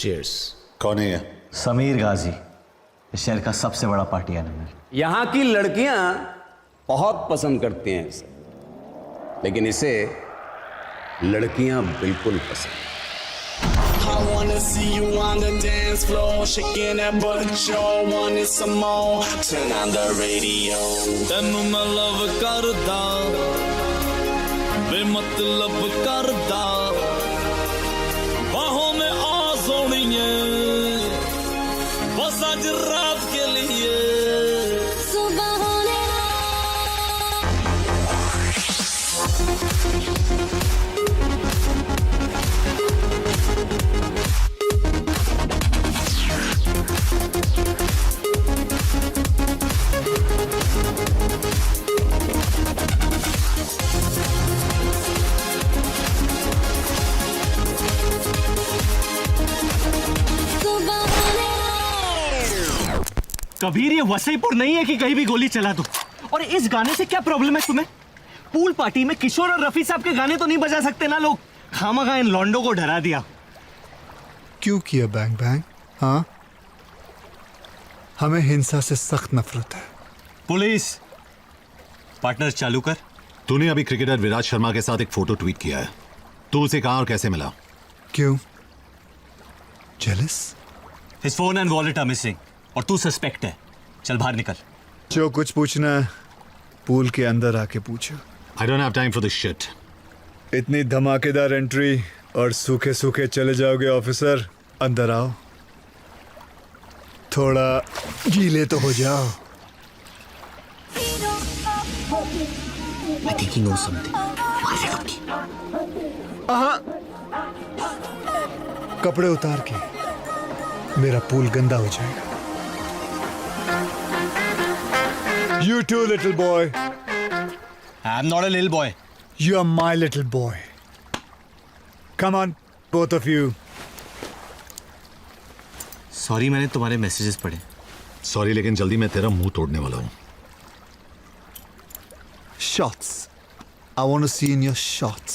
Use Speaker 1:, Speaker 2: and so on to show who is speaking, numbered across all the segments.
Speaker 1: Cheers.
Speaker 2: कौन है ये?
Speaker 3: समीर गाजी, इस शहर का सबसे बड़ा पार्टी एनिमल।
Speaker 1: यहां की लड़कियां बहुत पसंद करती हैं इसे, लेकिन इसे लड़कियां बिल्कुल पसंद।
Speaker 4: I wanna see you on the dance floor, shaking that butt, show wanted some more. Turn on the radio.
Speaker 5: ਤੈਨੂੰ ਮੈਂ ਲਵ ਕਰਦਾ, ਬੇਮਤਲਬ ਕਰਦਾ, ਬਾਹੋਂ में आ सोनिए, बस आज रात के लिए।
Speaker 6: सुबह होने
Speaker 7: कबीर, ये वसईपुर नहीं है कि कहीं भी गोली चला दो। और इस गाने से क्या प्रॉब्लम है तुम्हें? पूल पार्टी में किशोर और रफी साहब के गाने तो नहीं बजा सकते ना लोग? खामखा इन लॉन्डो को डरा दिया।
Speaker 8: क्यों किया बैंग बैंग? हाँ, हमें हिंसा से सख्त नफरत है।
Speaker 7: पुलिस पार्टनर चालू कर।
Speaker 2: तूने अभी क्रिकेटर विराट शर्मा के साथ एक फोटो ट्वीट किया है। तू उसे कहां और कैसे मिला?
Speaker 8: क्यों? Jealous?
Speaker 7: His phone and wallet are missing और तू सस्पेक्ट है। चल बाहर निकल।
Speaker 8: जो कुछ पूछना है पूल के अंदर आके पूछो।
Speaker 2: I don't have time for this shit.
Speaker 8: इतनी धमाकेदार एंट्री और सूखे सूखे चले जाओगे ऑफिसर? अंदर आओ, थोड़ा गीले तो हो जाओ।
Speaker 7: I think he knows something.
Speaker 8: कपड़े उतार के, मेरा पूल गंदा हो जाएगा। You too, little boy.
Speaker 7: I'm not a little boy.
Speaker 8: You are my little boy. Come on, both of you.
Speaker 7: Sorry, मैंने तुम्हारे मैसेजेस पढ़े।
Speaker 2: सॉरी, लेकिन जल्दी मैं तेरा मुंह तोड़ने वाला हूं।
Speaker 8: Shots. I want to see in your shots.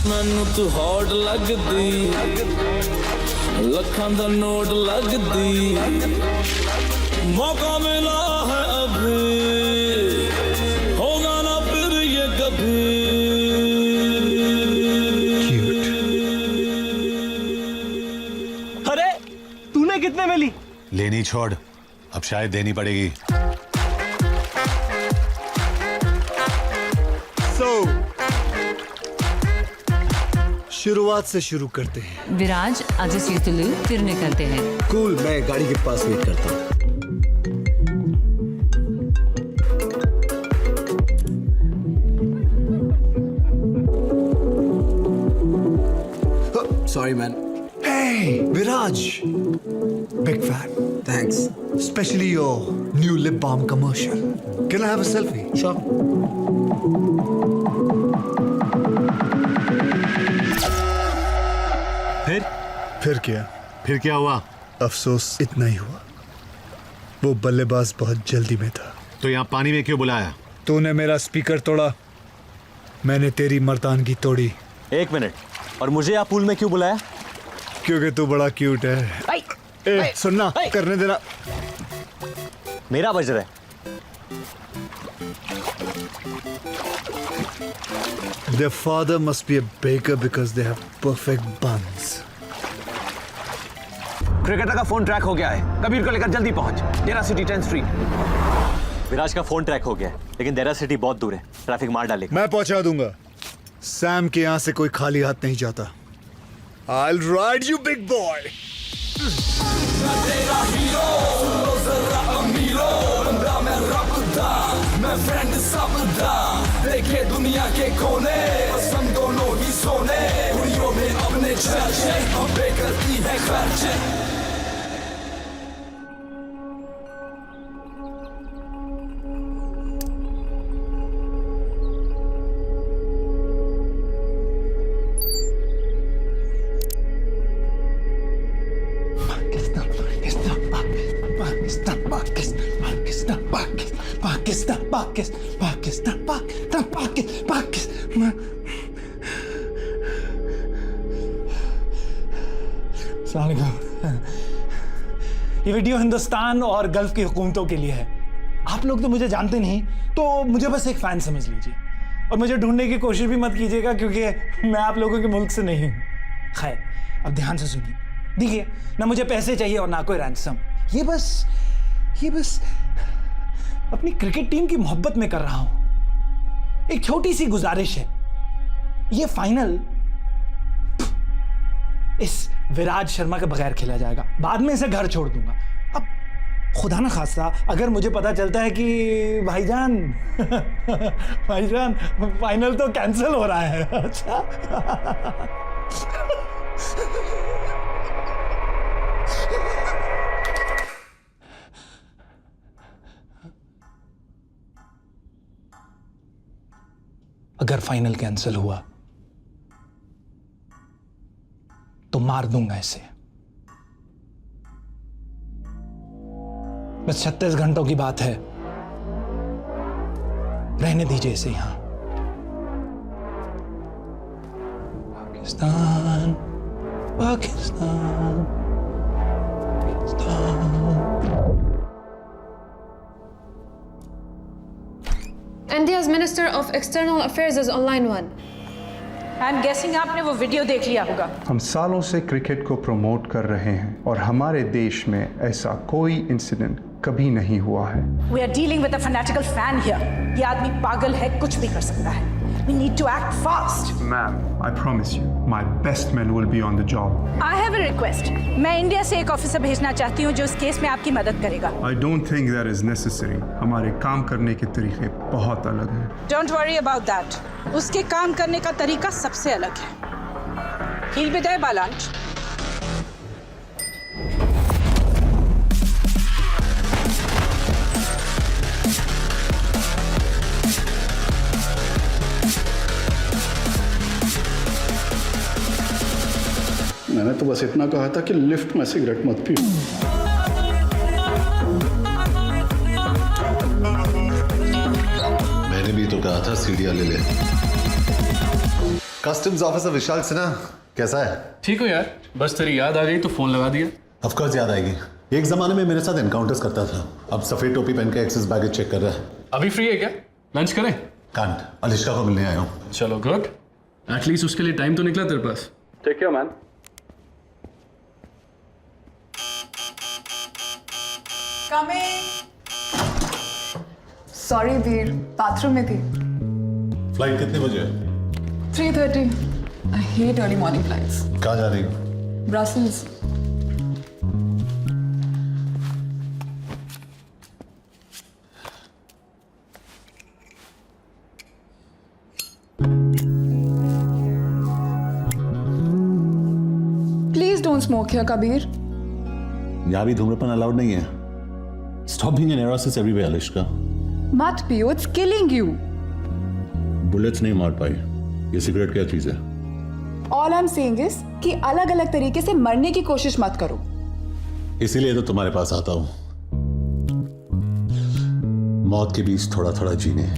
Speaker 5: ਮੈਨੂੰ ਤੂੰ ਹੌਟ ਲੱਗਦੀ, ਲੱਖਾਂ ਦਾ ਨੋਟ ਲੱਗਦੀ, ਮੌਕਾ ਮਿਲਾ है अभी, होगा ना फिर ये कभी।
Speaker 8: Cute.
Speaker 7: अरे तूने कितने में ली?
Speaker 2: लेनी छोड़, अब शायद देनी पड़ेगी।
Speaker 8: So, शुरुआत से शुरू करते हैं।
Speaker 9: विराज आज सीतलू फिर निकलते हैं।
Speaker 1: कूल, मैं गाड़ी के पास वेट करता हूँ। Sorry, man.
Speaker 8: Hey, Viraj. Big fan.
Speaker 1: Thanks.
Speaker 8: Especially your new lip balm commercial. Can I have a selfie?
Speaker 1: Sure.
Speaker 8: फिर क्या?
Speaker 2: फिर क्या हुआ?
Speaker 8: अफसोस इतना ही हुआ, वो बल्लेबाज बहुत जल्दी में था।
Speaker 2: तो यहाँ पानी में क्यों बुलाया?
Speaker 8: तूने मेरा स्पीकर तोड़ा, मैंने तेरी मर्दानगी तोड़ी।
Speaker 3: एक मिनट, और मुझे आप पूल में क्यों बुलाया?
Speaker 8: क्योंकि तू बड़ा क्यूट है। ए, सुनना, करने देना।
Speaker 3: मेरा बज रहा है।
Speaker 8: Their father must be a baker because they have perfect buns.
Speaker 1: Cricketer का फोन ट्रैक हो गया है। कबीर को लेकर जल्दी पहुंच। डेरा सिटी 10th स्ट्रीट।
Speaker 3: विराज का फोन ट्रैक हो गया है, लेकिन देरा सिटी बहुत दूर है, ट्रैफिक मार डालेगा।
Speaker 8: मैं पहुंचा दूंगा। सैम के यहाँ से कोई खाली हाथ नहीं जाता। I'll ride you, big boy.
Speaker 5: मैं फ्रेंड सबदा, देखे दुनिया के कोने, पसंद दोनों ही सोने, कुड़ियों में अपने चर्चे, अबे करती है खर्चे।
Speaker 10: अस्सलाम वालेकुम। ये वीडियो हिंदुस्तान और गल्फ की हुकूमतों के लिए है। आप लोग तो मुझे जानते नहीं, तो मुझे बस एक फैन समझ लीजिए और मुझे ढूंढने की कोशिश भी मत कीजिएगा, क्योंकि मैं आप लोगों के मुल्क से नहीं हूँ। खैर, अब ध्यान से सुनिए। देखिए, ना मुझे पैसे चाहिए और ना कोई रैंसम। ये बस अपनी क्रिकेट टीम की मोहब्बत में कर रहा हूं। एक छोटी सी गुजारिश है, ये फाइनल इस विराज शर्मा के बगैर खेला जाएगा। बाद में इसे घर छोड़ दूंगा। अब खुदा ना खास्ता अगर मुझे पता चलता है कि भाईजान फाइनल तो कैंसिल हो रहा है। अच्छा अगर फाइनल कैंसिल हुआ तो मार दूंगा इसे। बस 36 घंटों की बात है, रहने दीजिए इसे यहां। Pakistan Pakistan
Speaker 11: India's Minister of External Affairs is online one.
Speaker 12: I'm guessing आपने वो वीडियो देख लिया होगा।
Speaker 13: हम सालों से क्रिकेट को प्रमोट कर रहे हैं और हमारे देश में ऐसा कोई इंसिडेंट कभी नहीं हुआ है।
Speaker 12: We are dealing with a fanatical fan here. ये आदमी पागल है, कुछ भी कर सकता है। We need to act fast.
Speaker 13: Ma'am, I promise you, my best men will be on the job.
Speaker 12: I have a request. मैं इंडिया से एक ऑफिसर भेजना चाहती हूँ जो इस केस में आपकी मदद करेगा।
Speaker 13: I don't think that is necessary. हमारे काम करने के तरीके बहुत अलग हैं।
Speaker 12: Don't worry about that. उसके काम करने का तरीका सबसे अलग है। He'll be there by lunch.
Speaker 14: मैंने तो बस इतना कहा था कि लिफ्ट में सिगरेट मत पियो।
Speaker 2: मैंने भी तो कहा था सीढ़ियां ले ले। कस्टम्स ऑफिसर विशाल सिन्हा कैसा है?
Speaker 15: ठीक हो यार, बस तेरी याद आ गई तो फोन लगा दिया।
Speaker 2: ऑफ कोर्स याद आएगी। एक जमाने में मेरे साथ एनकाउंटर्स करता था, अब सफेद टोपी पहन के एक्सेस बैगेज चेक कर रहा है।
Speaker 15: अभी फ्री है क्या? लंच करें?
Speaker 2: कांट, अलिश्का को मिलने आया हूँ।
Speaker 15: चलो गुड, एटलीस्ट उसके लिए टाइम तो निकला तेरे पास।
Speaker 14: Take care man.
Speaker 16: Sorry Veer, bathroom में थी।
Speaker 2: फ्लाइट कितने बजे है?
Speaker 16: 3:30। I hate early morning flights.
Speaker 2: कहाँ जा रही हो?
Speaker 16: Brussels. Please don't smoke here Kabir.
Speaker 2: यहाँ भी धूम्रपान अलाउड नहीं है। स्टॉप बीइंग एन एरोसिस एवरीवेयर अलिश्का।
Speaker 16: मत पियो, इट्स किलिंग यू।
Speaker 2: बुलेट्स नहीं मार पाई। ये सिगरेट क्या चीज है?
Speaker 16: All I am saying is कि अलग अलग तरीके से मरने की कोशिश मत करो।
Speaker 2: इसीलिए तो तुम्हारे पास आता हूं, मौत के बीच थोड़ा थोड़ा जीने।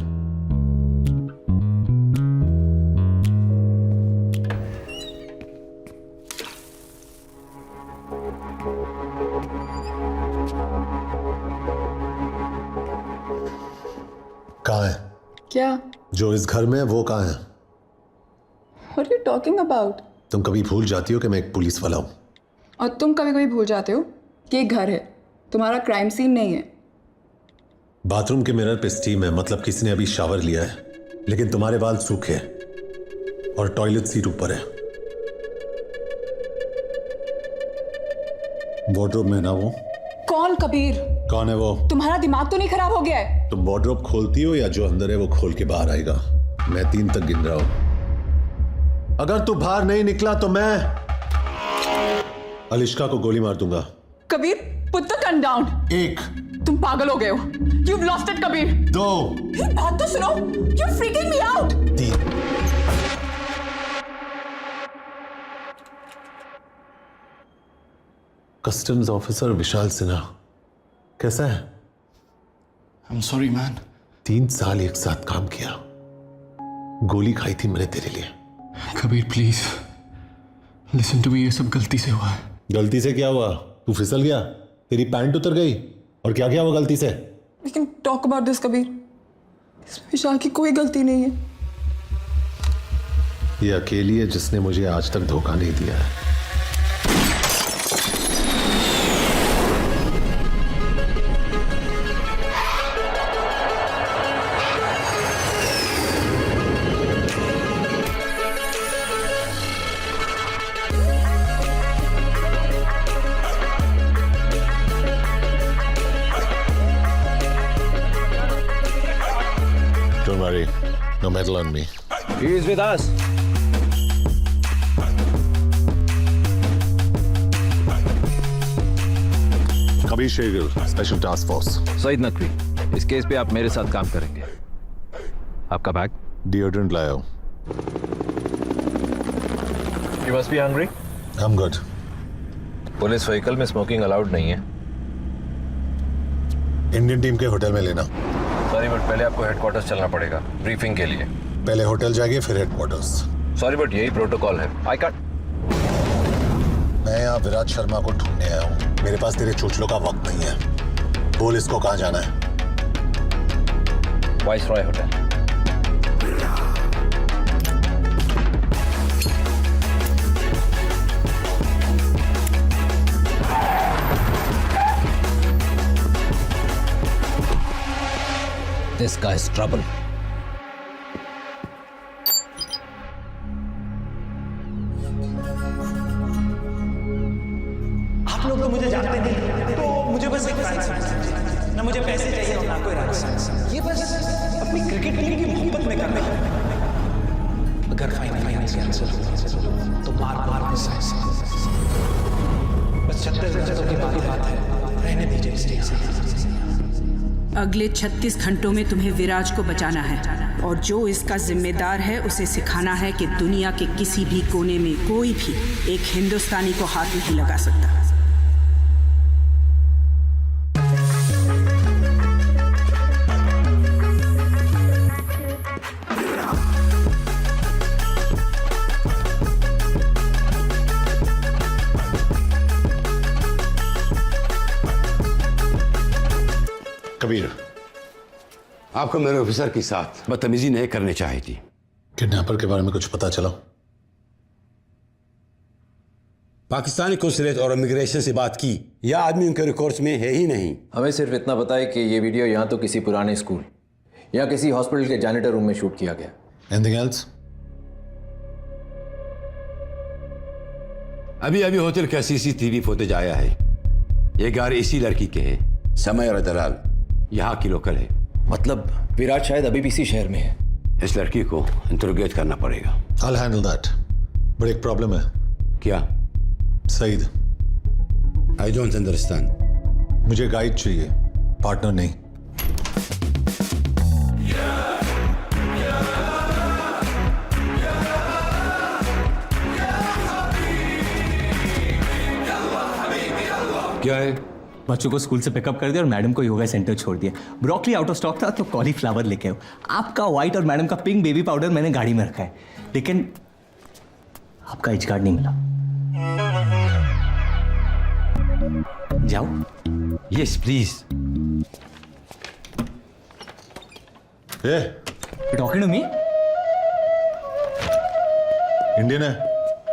Speaker 2: कहाँ है?
Speaker 16: क्या?
Speaker 2: जो इस घर में है वो कहाँ है?
Speaker 16: What are you talking about?
Speaker 2: तुम कभी भूल जाती हो कि मैं एक पुलिस वाला हूं।
Speaker 16: और तुम कभी कभी भूल जाते हो कि एक घर है, तुम्हारा क्राइम सीन नहीं है।
Speaker 2: बाथरूम के मिरर पे स्टीम है, मतलब किसी ने अभी शावर लिया है, लेकिन तुम्हारे बाल सूखे और टॉयलेट सीट ऊपर है। वार्डरोब में ना वो।
Speaker 16: कौन कबीर?
Speaker 2: कौन है वो?
Speaker 16: तुम्हारा दिमाग तो नहीं खराब हो गया है?
Speaker 2: तुम वार्डरोब खोलती हो या जो अंदर है वो खोल के बाहर आएगा? मैं 3 तक गिन रहा हूं। अगर तू बाहर नहीं निकला तो मैं अलिश्का को गोली मार दूंगा।
Speaker 16: Kabir, put the gun down.
Speaker 2: 1।
Speaker 16: तुम पागल हो गए हो। You've lost it, Kabir.
Speaker 2: 2।
Speaker 16: बात तो सुनो। You're freaking me out।
Speaker 2: 3। Customs officer Vishal Sinha कैसा है?
Speaker 15: I'm sorry man।
Speaker 2: 3 साल एक साथ काम किया, गोली खाई थी मैंने तेरे लिए।
Speaker 15: Kabir please listen to me, ये सब गलती से हुआ है।
Speaker 2: गलती से क्या हुआ? तू फिसल गया, तेरी पैंट उतर गई, और क्या क्या हुआ गलती से?
Speaker 16: लेकिन टॉक अबाउट दिस कबीर, इसमें विशाल की कोई गलती नहीं है।
Speaker 2: ये अकेली है जिसने मुझे आज तक धोखा नहीं दिया है। Don't worry, no metal on me.
Speaker 1: He is with us.
Speaker 2: Kabir Shergill, special task force.
Speaker 17: Saeed Naqvi, इस केस पे आप मेरे साथ काम करेंगे। आपका बैग?
Speaker 2: डिओड्रेंट लाया हूं।
Speaker 17: You must be hungry?
Speaker 2: I'm good.
Speaker 17: Police vehicle में स्मोकिंग अलाउड नहीं है।
Speaker 2: इंडियन टीम के होटल में लेना।
Speaker 17: सॉरी बट पहले आपको हेडक्वार्टर्स चलना पड़ेगा ब्रीफिंग के लिए।
Speaker 2: पहले होटल जाएंगे फिर हेडक्वार्टर्स।
Speaker 17: सॉरी बट यही प्रोटोकॉल है। I can't.
Speaker 2: मैं यहाँ विराट शर्मा को ढूंढने आया हूँ। मेरे पास तेरे चोचलों का वक्त नहीं है। बोल इसको कहाँ जाना है?
Speaker 17: Viceroy hotel.
Speaker 1: This guy's trouble.
Speaker 10: आप लोग तो मुझे जानते नहीं, तो मुझे बस एक फैन समझ लीजिए। ना मुझे पैसे चाहिए और ना कोई राज। ये बस अपनी क्रिकेट टीम की मोहब्बत में कर रहे हैं। अगर फाइनल आंसर तो बार मिस बस 36 घंटों की बात है, रहने दीजिए इसे।
Speaker 12: अगले 36 घंटों में तुम्हें विराज को बचाना है, और जो इसका जिम्मेदार है उसे सिखाना है कि दुनिया के किसी भी कोने में कोई भी एक हिंदुस्तानी को हाथ नहीं लगा सकता।
Speaker 2: कबीर,
Speaker 1: आपको मेरे ऑफिसर के साथ बदतमीजी नहीं करनी चाहिए थी।
Speaker 2: किडनैपर के बारे में कुछ पता चला?
Speaker 1: पाकिस्तानी कौंसलेट और इमिग्रेशन से बात की, यह आदमी उनके रिकॉर्ड्स में है ही नहीं।
Speaker 17: हमें सिर्फ इतना पता है कि ये वीडियो यहाँ तो किसी पुराने स्कूल या किसी हॉस्पिटल के जैनिटर रूम में शूट किया गया।
Speaker 2: Anything else?
Speaker 1: अभी होटल का CCTV फुटेज आया है। ये गाड़ी इसी लड़की के है, समय और दलाल यहाँ की लोकल है।
Speaker 17: मतलब विराट शायद अभी भी इसी शहर में है।
Speaker 1: इस लड़की को इंटरोगेट करना पड़ेगा।
Speaker 2: I'll handle that. बट एक प्रॉब्लम है।
Speaker 1: क्या?
Speaker 2: Saeed,
Speaker 1: I don't understand.
Speaker 2: मुझे गाइड चाहिए, पार्टनर नहीं।
Speaker 1: क्या है?
Speaker 7: बच्चों को स्कूल से पिकअप कर दिया और मैडम को योगा सेंटर छोड़ दिया। ब्रोकली आउट ऑफ स्टॉक था तो कॉलीफ्लावर लेके आओ। आपका व्हाइट और मैडम का पिंक बेबी पाउडर मैंने गाड़ी में रखा है, लेकिन आपका एच कार्ड नहीं मिला। जाओ।
Speaker 1: Yes please.
Speaker 7: Talking to me?
Speaker 2: Indian है।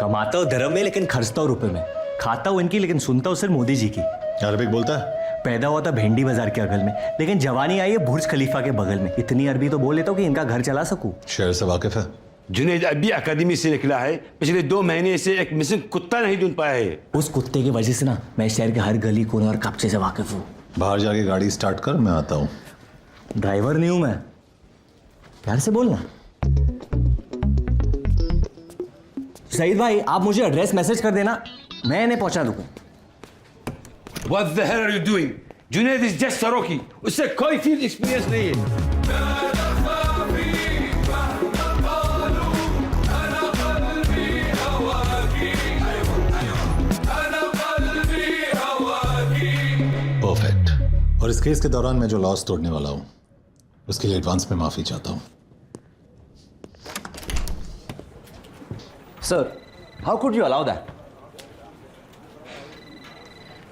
Speaker 7: कमाता हूँ धर्म में लेकिन खर्चता हूँ रुपए में। खाता हूँ इनकी लेकिन सुनता हूँ सिर्फ मोदी जी की।
Speaker 2: अरबिक बोलता है?
Speaker 7: पैदा हुआ था भेंडी बाजार के अगल में, लेकिन जवानी आई है बुर्ज खलीफा के बगल में। इतनी अरबी तो बोल लेता हूँ कि इनका घर चला सकूं।
Speaker 2: शहर से वाकिफ है?
Speaker 1: जुनैद अभी अकादमी से निकला है, पिछले 2 महीने से एक मिसिंग कुत्ता नहीं ढूंढ पाया है।
Speaker 7: उस कुत्ते की वजह से ना मैं शहर के हर गली कोने और कब्जे से वाकिफ हूँ।
Speaker 2: बाहर जाके गाड़ी स्टार्ट कर, मैं आता हूँ।
Speaker 7: ड्राइवर नहीं हूं मैं, प्यार से बोलना। सईद भाई, आप मुझे एड्रेस मैसेज कर देना, मैं इन्हें पहुंचा दूंगा।
Speaker 1: What the hell are you doing? Junaid is just सरोकी, उससे कोई फील्ड एक्सपीरियंस नहीं है।
Speaker 2: परफेक्ट। और इस केस के दौरान मैं जो लॉस तोड़ने वाला हूं उसके लिए एडवांस में माफी चाहता हूं।
Speaker 17: Sir, how could you allow that?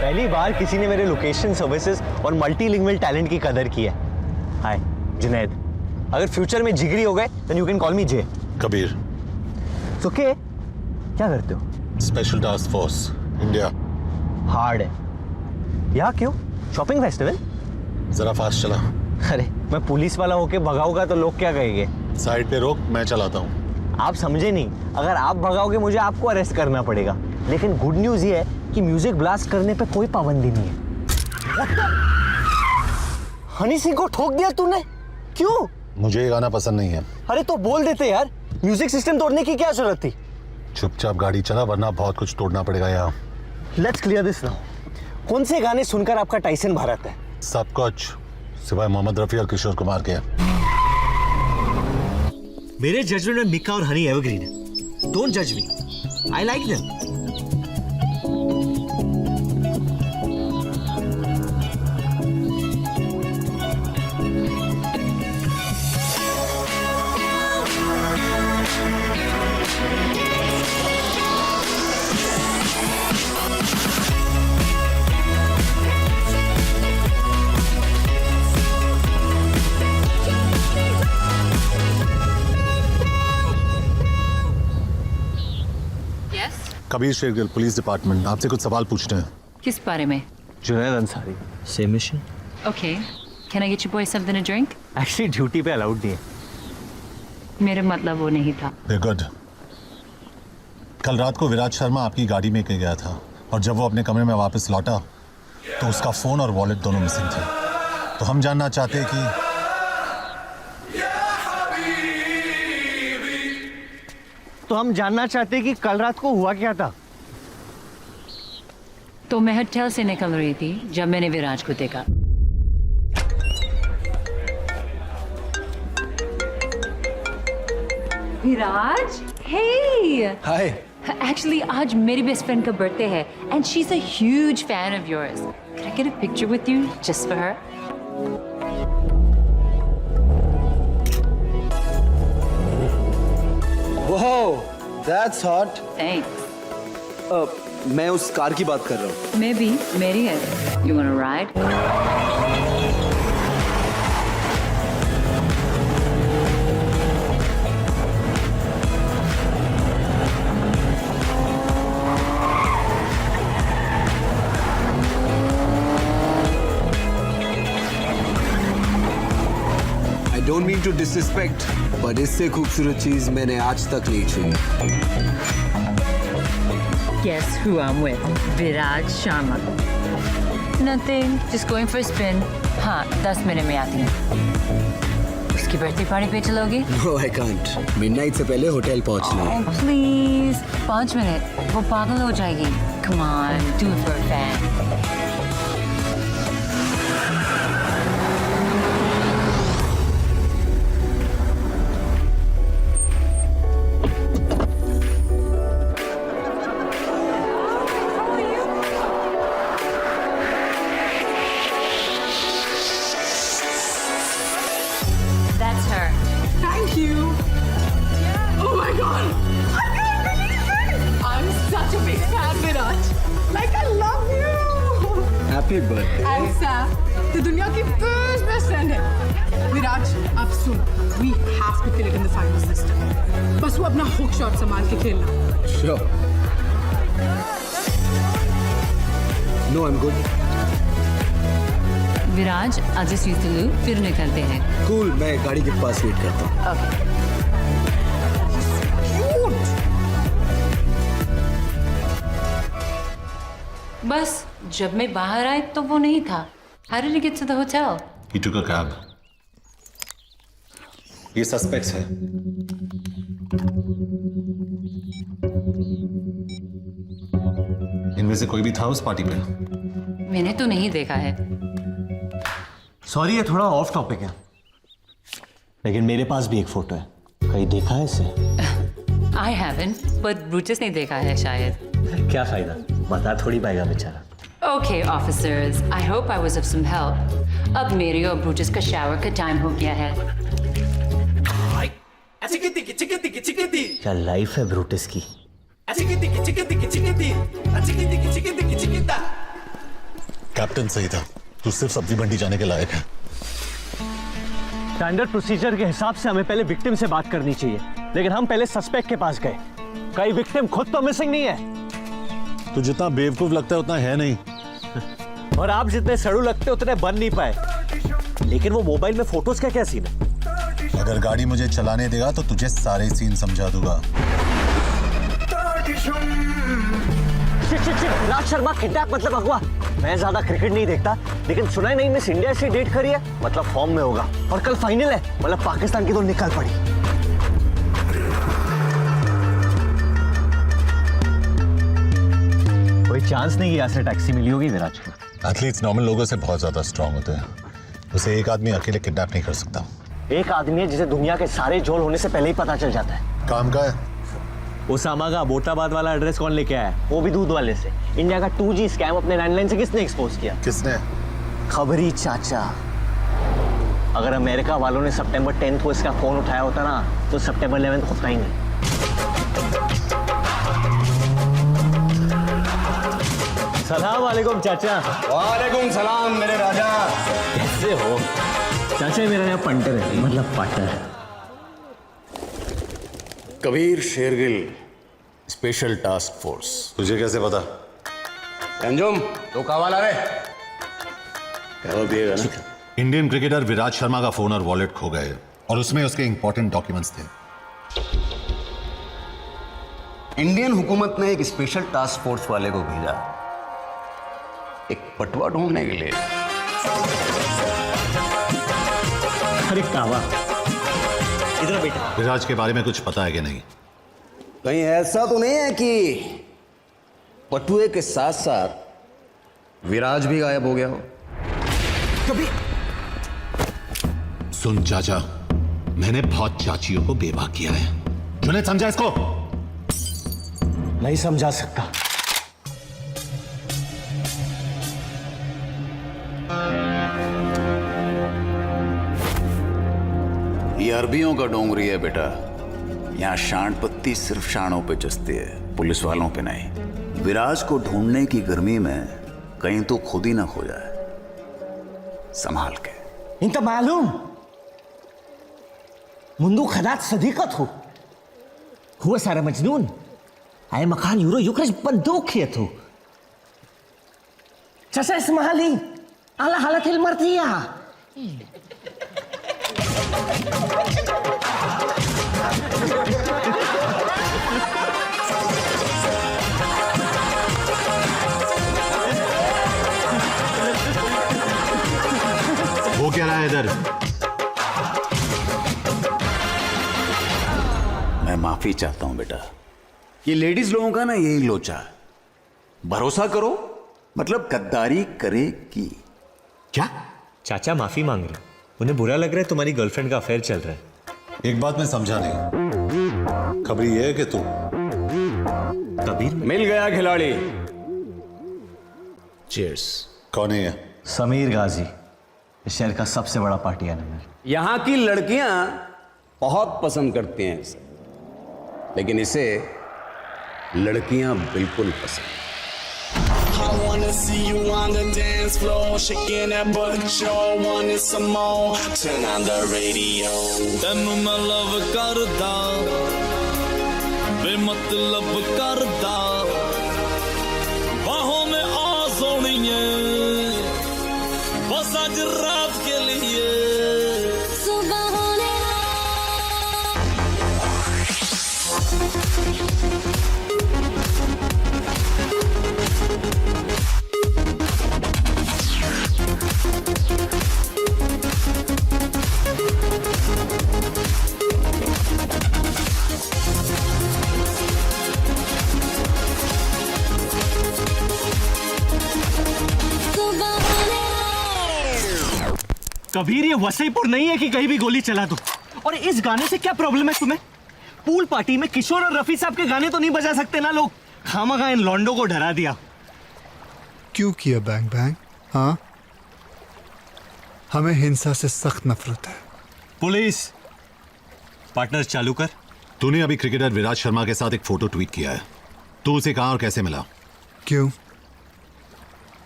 Speaker 7: पहली बार किसी ने मेरे लोकेशन सर्विसेज और मल्टीलिंगुअल टैलेंट की कदर की है। हाय जुनैद, अगर फ्यूचर में जिगरी हो गए then you can call me J.
Speaker 2: Kabir.
Speaker 7: Okay, क्या करते हो?
Speaker 2: Special task force India.
Speaker 7: Hard है। यहाँ क्यों? Shopping festival?
Speaker 2: जरा फास्ट चला।
Speaker 7: अरे मैं पुलिस वाला होके भगाऊंगा तो लोग क्या कहेंगे?
Speaker 2: साइड पे रोक, मैं चलाता हूँ।
Speaker 7: आप समझे नहीं, अगर आप भगाओगे मुझे आपको अरेस्ट करना पड़ेगा। लेकिन गुड न्यूज ये है कि म्यूजिक ब्लास्ट करने पे कोई पाबंदी नहीं है। हनी सिंह को ठोक दिया तूने? क्यों?
Speaker 2: मुझे ये गाना पसंद नहीं है।
Speaker 7: अरे तो बोल देते यार, म्यूजिक सिस्टम तोड़ने की क्या जरूरत थी?
Speaker 2: चुपचाप गाड़ी चला वरना बहुत कुछ तोड़ना पड़ेगा यहाँ।
Speaker 7: Let's clear this now. कौन से गाने सुनकर आपका टाइसन भारत है?
Speaker 2: सब कुछ सिवाय मोहम्मद रफी और किशोर कुमार के।
Speaker 7: मेरे जजमेंट में मिक्का और हनी एवरग्रीन है। डोंट जज me, I like them.
Speaker 2: Kabir Shergill, police department, आपसे कुछ सवाल पूछते हैं।
Speaker 9: किस बारे में?
Speaker 7: Junaid Ansari, same mission.
Speaker 9: Okay, can I get you boys something to drink?
Speaker 7: Actually duty पे अलाउड नहीं है।
Speaker 9: मेरा मतलब वो नहीं था।
Speaker 2: गुड। कल रात को विराज शर्मा आपकी गाड़ी में गया था और जब वो अपने कमरे में वापस लौटा तो उसका फोन और वॉलेट दोनों मिसिंग थे। तो हम जानना चाहते हैं कि
Speaker 7: कल रात को हुआ क्या था?
Speaker 9: तो मैं होटल से निकल रही थी जब मैंने विराज को देखा। विराज, हे
Speaker 3: हाय।
Speaker 9: एक्चुअली आज मेरी बेस्ट फ्रेंड का बर्थडे है and she is a huge fan of yours. Can I get a picture with you just for her?
Speaker 3: Wow, that's hot.
Speaker 9: Thanks.
Speaker 3: मैं उस कार की बात कर रहा हूँ।
Speaker 9: मैं भी, मेरी है। You wanna ride?
Speaker 3: I don't mean to disrespect, but इससे खूबसूरत चीज मैंने आज तक नहीं छुई।
Speaker 9: Guess who I'm with? Viraj Sharma. Nothing, just going for a spin. हाँ, 10 मिनट में आती हूँ। उसकी बर्थडे पार्टी पे चलोगी?
Speaker 3: No, I can't. Midnight से पहले होटल पहुँचना है।
Speaker 9: Oh, please, 5 मिनट, वो पागल हो जाएगी। Come on, do it for a fan. That's her.
Speaker 11: Thank you. Oh my god. I can't believe it. I'm such a big fan, Viraj. Like I love you.
Speaker 3: Happy birthday.
Speaker 11: And Sam, the दुनिया की best friend है. Viraj, अब सुन. We have to kill it in the final system. बस वो अपना hook shot संभाल के खेलना.
Speaker 3: Sure. No, I'm good.
Speaker 9: Viraj, I'll just use the loo, फिर निकलते हैं।
Speaker 3: Cool, मैं गाड़ी के पास वेट करता हूँ।
Speaker 9: Okay. बस जब मैं बाहर आई तो वो नहीं था। How did you get to the hotel?
Speaker 2: He took a cab. ये सस्पेक्ट्स है। इनमें से कोई भी था उस पार्टी में?
Speaker 9: मैंने तो नहीं देखा है।
Speaker 7: सॉरी, ये थोड़ा ऑफ टॉपिक है, लेकिन मेरे पास भी एक फोटो है। कहीं देखा है इसे?
Speaker 9: I haven't, but Brutus ने देखा है शायद।
Speaker 7: क्या फायदा, बता थोड़ी पाएगा बेचारा।
Speaker 9: Okay, officers, I hope I was of some help. अब मेरे और Brutus का शावर का टाइम हो गया है।
Speaker 7: क्या लाइफ है ब्रूटस की?
Speaker 2: कैप्टन सही था, तू सिर्फ सब्जी मंडी जाने के लायक है।
Speaker 7: स्टैंडर्ड प्रोसीजर के हिसाब से हमें पहले विक्टिम से बात करनी चाहिए, लेकिन हम पहले सस्पेक्ट के पास गए। कई विक्टिम खुद तो मिसिंग नहीं है।
Speaker 2: तू जितना बेवकूफ लगता है उतना है नहीं।
Speaker 7: और आप जितने सड़ू लगते उतने बन नहीं पाए। लेकिन वो मोबाइल में फोटोज का क्या सीन है?
Speaker 2: अगर गाड़ी मुझे चलाने देगा तो तुझे सारे सीन समझा दूंगा।
Speaker 7: राज शर्मा किडनैप मतलब अगवा। मैं ज्यादा क्रिकेट नहीं देखता, लेकिन सुना ही नहीं मिस इंडिया से डेट करी है, मतलब फॉर्म में होगा। और कल फाइनल है, मतलब पाकिस्तान की तो निकल पड़ी। कोई चांस नहीं यहाँ से टैक्सी मिली होगी विराज को।
Speaker 2: एथलीट्स नॉर्मल लोगों से बहुत ज्यादा स्ट्रांग होते हैं, उसे एक आदमी अकेले किडनैप नहीं कर सकता।
Speaker 7: एक आदमी है जिसे दुनिया के सारे झोल होने से पहले ही पता चल जाता है।
Speaker 2: काम का है।
Speaker 7: ओसामा का अबोटाबाद वाला एड्रेस कौन लेके आया? वो भी दूध वाले से। इंडिया का 2G स्कैम अपने लैंडलाइन से किसने एक्सपोज किया?
Speaker 2: किसने?
Speaker 7: खबरी चाचा। अगर अमेरिका वालों ने सितंबर 10 को इसका फोन उठाया होता ना, तो सितंबर 11 होता ही नहीं। सलाम वालेकुम चाचा।
Speaker 1: वालेकुम सलाम मेरे राजा।
Speaker 7: कैसे हो चाचा? मेरा नाम पंटर है, मतलब पाटर।
Speaker 1: Kabir Shergill, special task force.
Speaker 2: तुझे कैसे पता?
Speaker 1: अंजुम तो कावाला रे क्या पिएगा ना?
Speaker 2: इंडियन क्रिकेटर विराट शर्मा का फोन और वॉलेट खो गए और उसमें उसके इंपॉर्टेंट डॉक्यूमेंट्स थे।
Speaker 1: इंडियन हुकूमत ने एक स्पेशल टास्क फोर्स वाले को भेजा एक पटवा ढूंढने के लिए।
Speaker 7: अरे कावा, इधर बेटा।
Speaker 2: विराज के बारे में कुछ पता है कि नहीं?
Speaker 1: कहीं ऐसा तो नहीं है कि पटुए के साथ साथ विराज भी गायब हो गया हो?
Speaker 2: कभी सुन चाचा, मैंने बहुत चाचियों को बेवा किया है। जुनेद समझा इसको?
Speaker 7: नहीं समझा सकता।
Speaker 1: ये अरबियों का डोंगरी है बेटा। यहाँ शांड पत्ती सिर्फ शानों पे जचती है, पुलिस वालों पे नहीं। विराज को ढूंढने की गर्मी में कहीं तो खुद ही ना खो जाए। संभाल के।
Speaker 7: इंत मालूम मुंदू खदात सदीकत हो हुआ सारा मजनून आए मकान यूरो युक्रज बंदूक किए थो चाचा इस्माइली आला हालत हिल मरती है।
Speaker 2: वो क्या रहा है इधर?
Speaker 1: मैं माफी चाहता हूं बेटा। ये लेडीज लोगों का ना यही लोचा है। भरोसा करो मतलब गद्दारी करेगी।
Speaker 7: क्या? चाचा माफी मांग रहे, उन्हें बुरा लग रहा है तुम्हारी गर्लफ्रेंड का अफेयर चल रहा है।
Speaker 2: एक बात मैं समझा नहीं, खबरी ये है कि तू
Speaker 7: कबीर
Speaker 1: मिल गया खिलाड़ी। चीयर्स।
Speaker 2: कौन है ये?
Speaker 7: समीर गाजी, इस शहर का सबसे बड़ा पार्टी एनिमल।
Speaker 1: यहां की लड़कियां बहुत पसंद करती हैं इसे, लेकिन इसे लड़कियां बिल्कुल पसंद।
Speaker 4: I wanna see you on the dance floor, shaking that butt, you want it some more. Turn on the radio.
Speaker 5: ਤੈਨੂੰ ਮੈਂ ਲਵ ਕਰਦਾ ਬੇਮਤਲਬ ਕਰਦਾ ਬਾहों में आ सोनिए बस आज रात के लिए
Speaker 6: सुबह होने
Speaker 7: कबीर ये वसीपुर नहीं है कि कहीं भी गोली चला दो। और इस गाने से क्या प्रॉब्लम है तुम्हें? पूल पार्टी में किशोर और रफी साहब के गाने तो नहीं बजा सकते ना लोग? खामखा इन लॉन्डो को डरा दिया।
Speaker 8: क्यों किया बैंग बैंग? हाँ, हमें हिंसा से सख्त नफरत है।
Speaker 2: पुलिस पार्टनर चालू कर। तूने अभी क्रिकेटर विराट शर्मा के साथ एक फोटो ट्वीट किया है। तू उसे कहां और कैसे मिला?
Speaker 8: क्यों?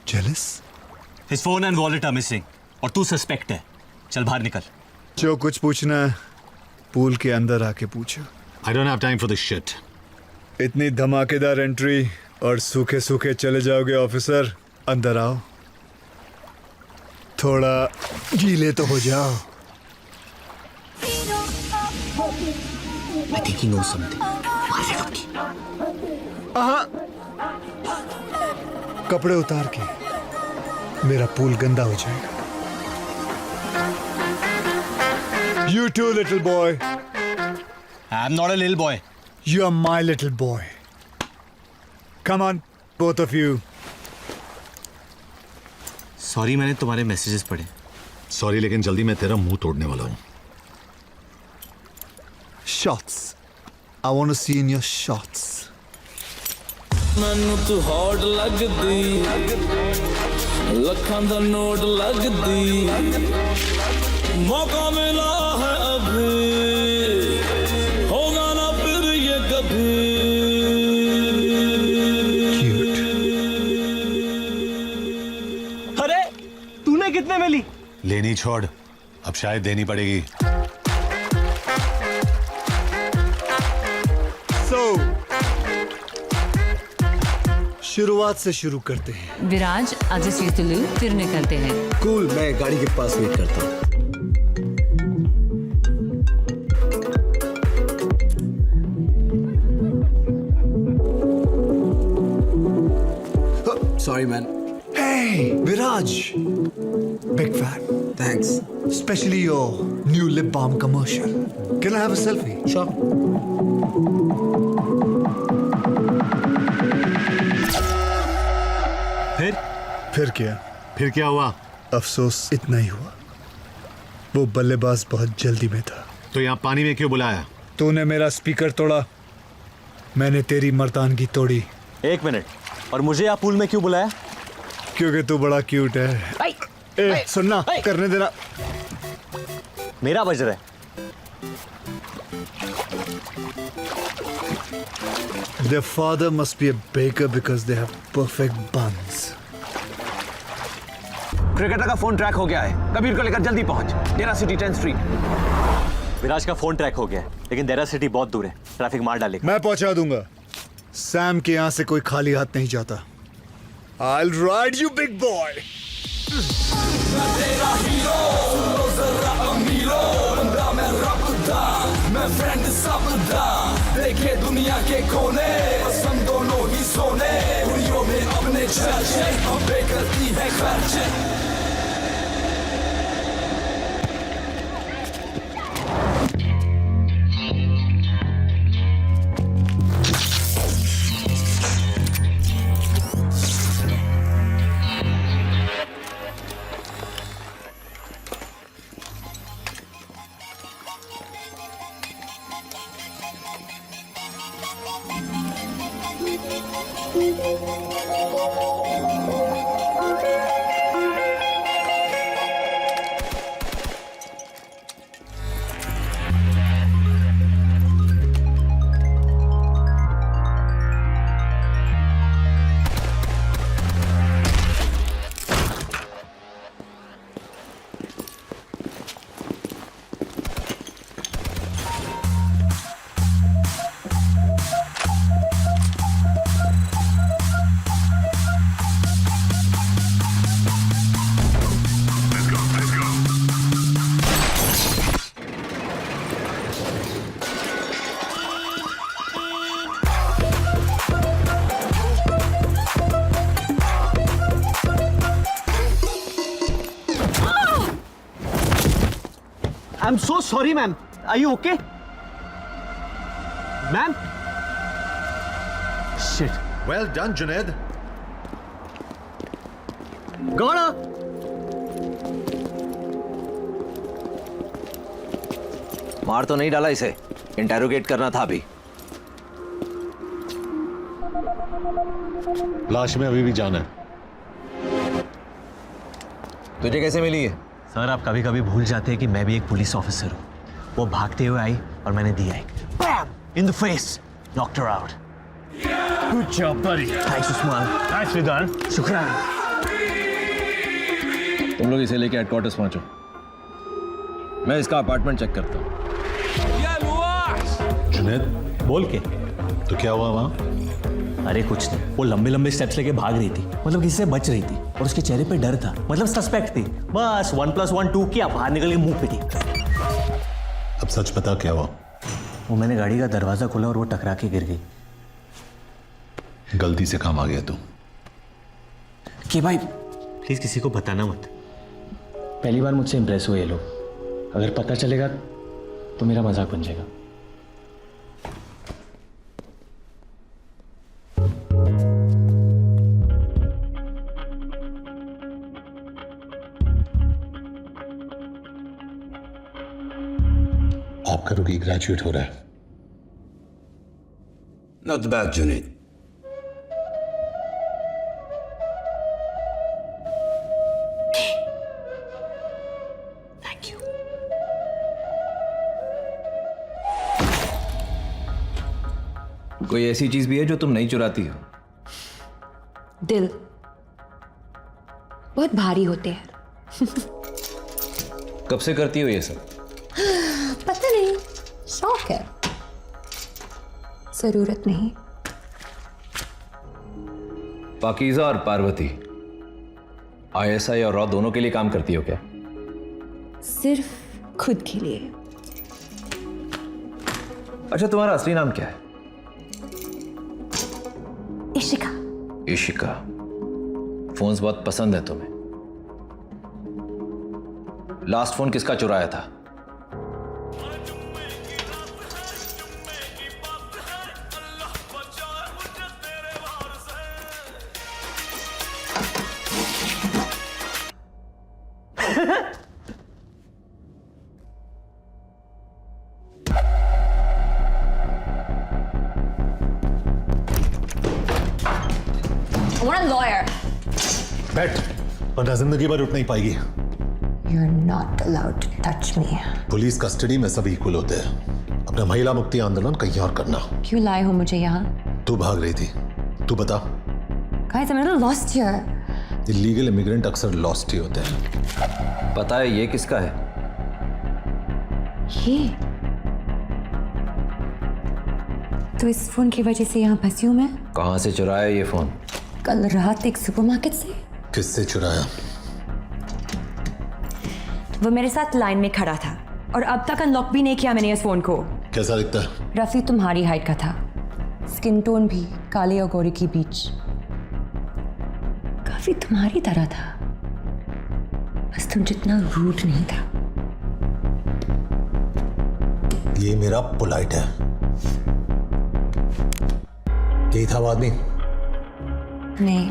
Speaker 8: Jealous?
Speaker 7: His phone and wallet are missing और तू सस्पेक्ट है। चल बाहर निकल।
Speaker 8: जो कुछ पूछना है पूल के अंदर आके पूछो।
Speaker 2: I don't have time for this shit.
Speaker 8: इतनी धमाकेदार एंट्री और सूखे सूखे चले जाओगे ऑफिसर? अंदर आओ, थोड़ा गीले तो हो जाओ।
Speaker 7: I think he knows something.
Speaker 8: कपड़े उतार के, मेरा पूल गंदा हो जाएगा। You too, little boy.
Speaker 7: I'm not a little boy.
Speaker 8: You are my little boy. Come on, both of you.
Speaker 7: Sorry, मैंने तुम्हारे मैसेजेस पढ़े।
Speaker 2: सॉरी, लेकिन जल्दी मैं तेरा मुंह तोड़ने वाला हूं।
Speaker 8: Shots. I want to see in your shots.
Speaker 5: ਮੈਨੂੰ ਤੂੰ ਹੌਟ ਲੱਗਦੀ, ਲੱਖਾਂ ਦਾ ਨੋਟ ਲੱਗਦੀ, ਮੌਕਾ ਮਿਲਾ ਹੈ ਅਭੀ, ਹੋਗਾ ਨਾ ਫਿਰ ये कभी।
Speaker 7: अरे तूने कितने में ली?
Speaker 2: लेनी छोड़, अब शायद देनी पड़ेगी।
Speaker 8: शुरुआत से शुरू करते हैं।
Speaker 9: विराज आज सी तुलू फिर निकलते हैं।
Speaker 3: कूल, मैं गाड़ी के पास वेट करता हूँ। Sorry, man.
Speaker 8: Hey, Viraj. Big fan.
Speaker 3: Thanks.
Speaker 8: Especially your new lip balm commercial. Can I have a selfie?
Speaker 3: Sure. फिर क्या?
Speaker 2: फिर क्या हुआ?
Speaker 8: अफसोस इतना ही हुआ, वो बल्लेबाज बहुत जल्दी में था।
Speaker 2: तो यहाँ पानी में क्यों बुलाया?
Speaker 8: तूने मेरा स्पीकर तोड़ा, मैंने तेरी मर्दानगी तोड़ी।
Speaker 7: एक मिनट, और मुझे आप पूल में क्यों बुलाया?
Speaker 8: क्योंकि तू बड़ा क्यूट है। ए, सुनना, करने देना।
Speaker 7: मेरा बज रहा है।
Speaker 8: Their father must be a baker because they have perfect buns.
Speaker 17: Cricketer का फोन ट्रैक हो गया है। कबीर को लेकर जल्दी पहुंच। डेरा सिटी 10th स्ट्रीट।
Speaker 7: विराज का फोन ट्रैक हो गया है, लेकिन डेरा सिटी बहुत दूर है, ट्रैफिक मार डालेगा।
Speaker 8: मैं पहुंचा दूंगा। सैम के यहां से कोई खाली हाथ नहीं जाता। I'll ride you, big boy.
Speaker 5: मैं तेरा हीरो, सुनो जरा अमीरो, बंदा मैं रब दा, मैं फ्रेंड सब दा, देखे दुनिया के कोने, बस हम दोनों ही सोने, कुड़ियों में अपने चर्चे, अब करती है खर्चे।
Speaker 7: I'm so sorry, ma'am. Are you okay? Ma'am? Shit.
Speaker 2: Well done, Junaid.
Speaker 17: मार तो नहीं डाला इसे, इंटेरोगेट करना था अभी।
Speaker 2: लाश में अभी भी जान है।
Speaker 17: तुझे कैसे मिली है?
Speaker 7: सर आप कभी कभी भूल जाते हैं कि मैं भी एक पुलिस ऑफिसर हूँ। वो भागते हुए आई और मैंने दी आई, in the face, knocked her out. Good job buddy. Thanks Usman. Thanks Vidaan. शुक्रिया।
Speaker 17: तुम लोग इसे लेके हेडक्वार्टर्स पहुंचो, मैं इसका अपार्टमेंट चेक करता हूँ।
Speaker 2: जुनैद बोल के तो क्या हुआ वहाँ?
Speaker 7: अरे कुछ नहीं, वो लंबे लंबे स्टेप्स लेके भाग रही थी, मतलब किसी से बच रही थी और उसके चेहरे पे डर था, मतलब सस्पेक्ट थी। बस 1+1 2 किया, बाहर निकल के मुंह पिटी।
Speaker 2: अब सच बता क्या हुआ?
Speaker 7: वो मैंने गाड़ी का दरवाजा खोला और वो टकरा के गिर गई।
Speaker 2: गलती से काम आ गया तू।
Speaker 7: कि भाई प्लीज किसी को बताना मत। पहली बार मुझसे इंप्रेस हुए ये लोग, अगर पता चलेगा तो मेरा मजाक बन जाएगा।
Speaker 2: आपका रुकी ग्रेजुएट हो रहा है।
Speaker 18: Not bad, Junaid.
Speaker 7: Thank you.
Speaker 17: कोई ऐसी चीज भी है जो तुम नहीं चुराती हो?
Speaker 19: दिल बहुत भारी होते हैं।
Speaker 17: कब से करती हो ये सब?
Speaker 19: पता नहीं, शौक है, जरूरत नहीं।
Speaker 17: पाकीज़ा और पार्वती ISI और रॉ दोनों के लिए काम करती हो क्या?
Speaker 19: सिर्फ खुद के लिए।
Speaker 17: अच्छा, तुम्हारा असली नाम क्या है?
Speaker 19: इशिका।
Speaker 17: इशिका। फोन्स बहुत पसंद है तुम्हें। लास्ट फोन किसका चुराया था?
Speaker 19: I want a lawyer.
Speaker 2: बैठ, वरना जिंदगी भर उठ नहीं पाएगी।
Speaker 19: You're not allowed to touch me.
Speaker 2: Police custody में सब इक्वल होते हैं। अपना महिला मुक्ति आंदोलन कहीं और करना।
Speaker 19: क्यों लाए हो मुझे यहाँ?
Speaker 2: तू भाग रही थी, तू बता।
Speaker 19: Guys, I'm a little lost here.
Speaker 2: Illegal immigrant अक्सर लॉस्ट ही होते हैं।
Speaker 17: पता है ये किसका है?
Speaker 19: ये तो इस फोन की वजह से यहाँ फंसी हूँ मैं।
Speaker 17: कहाँ से चुराया ये फोन?
Speaker 19: कल रात एक सुपरमार्केट से।
Speaker 2: किससे चुराया?
Speaker 19: वो मेरे साथ लाइन में खड़ा था और अब तक अनलॉक भी नहीं किया मैंने इस फोन को।
Speaker 2: कैसा दिखता है?
Speaker 19: रफी तुम्हारी हाइट का था, स्किन टोन भी काले और गोरे के बीच, काफी तुम्हारी तरह था, बस तुम जितना रूड नहीं था।
Speaker 2: ये मेरा पोलाइट है। यही था वो आदमी?
Speaker 19: नहीं।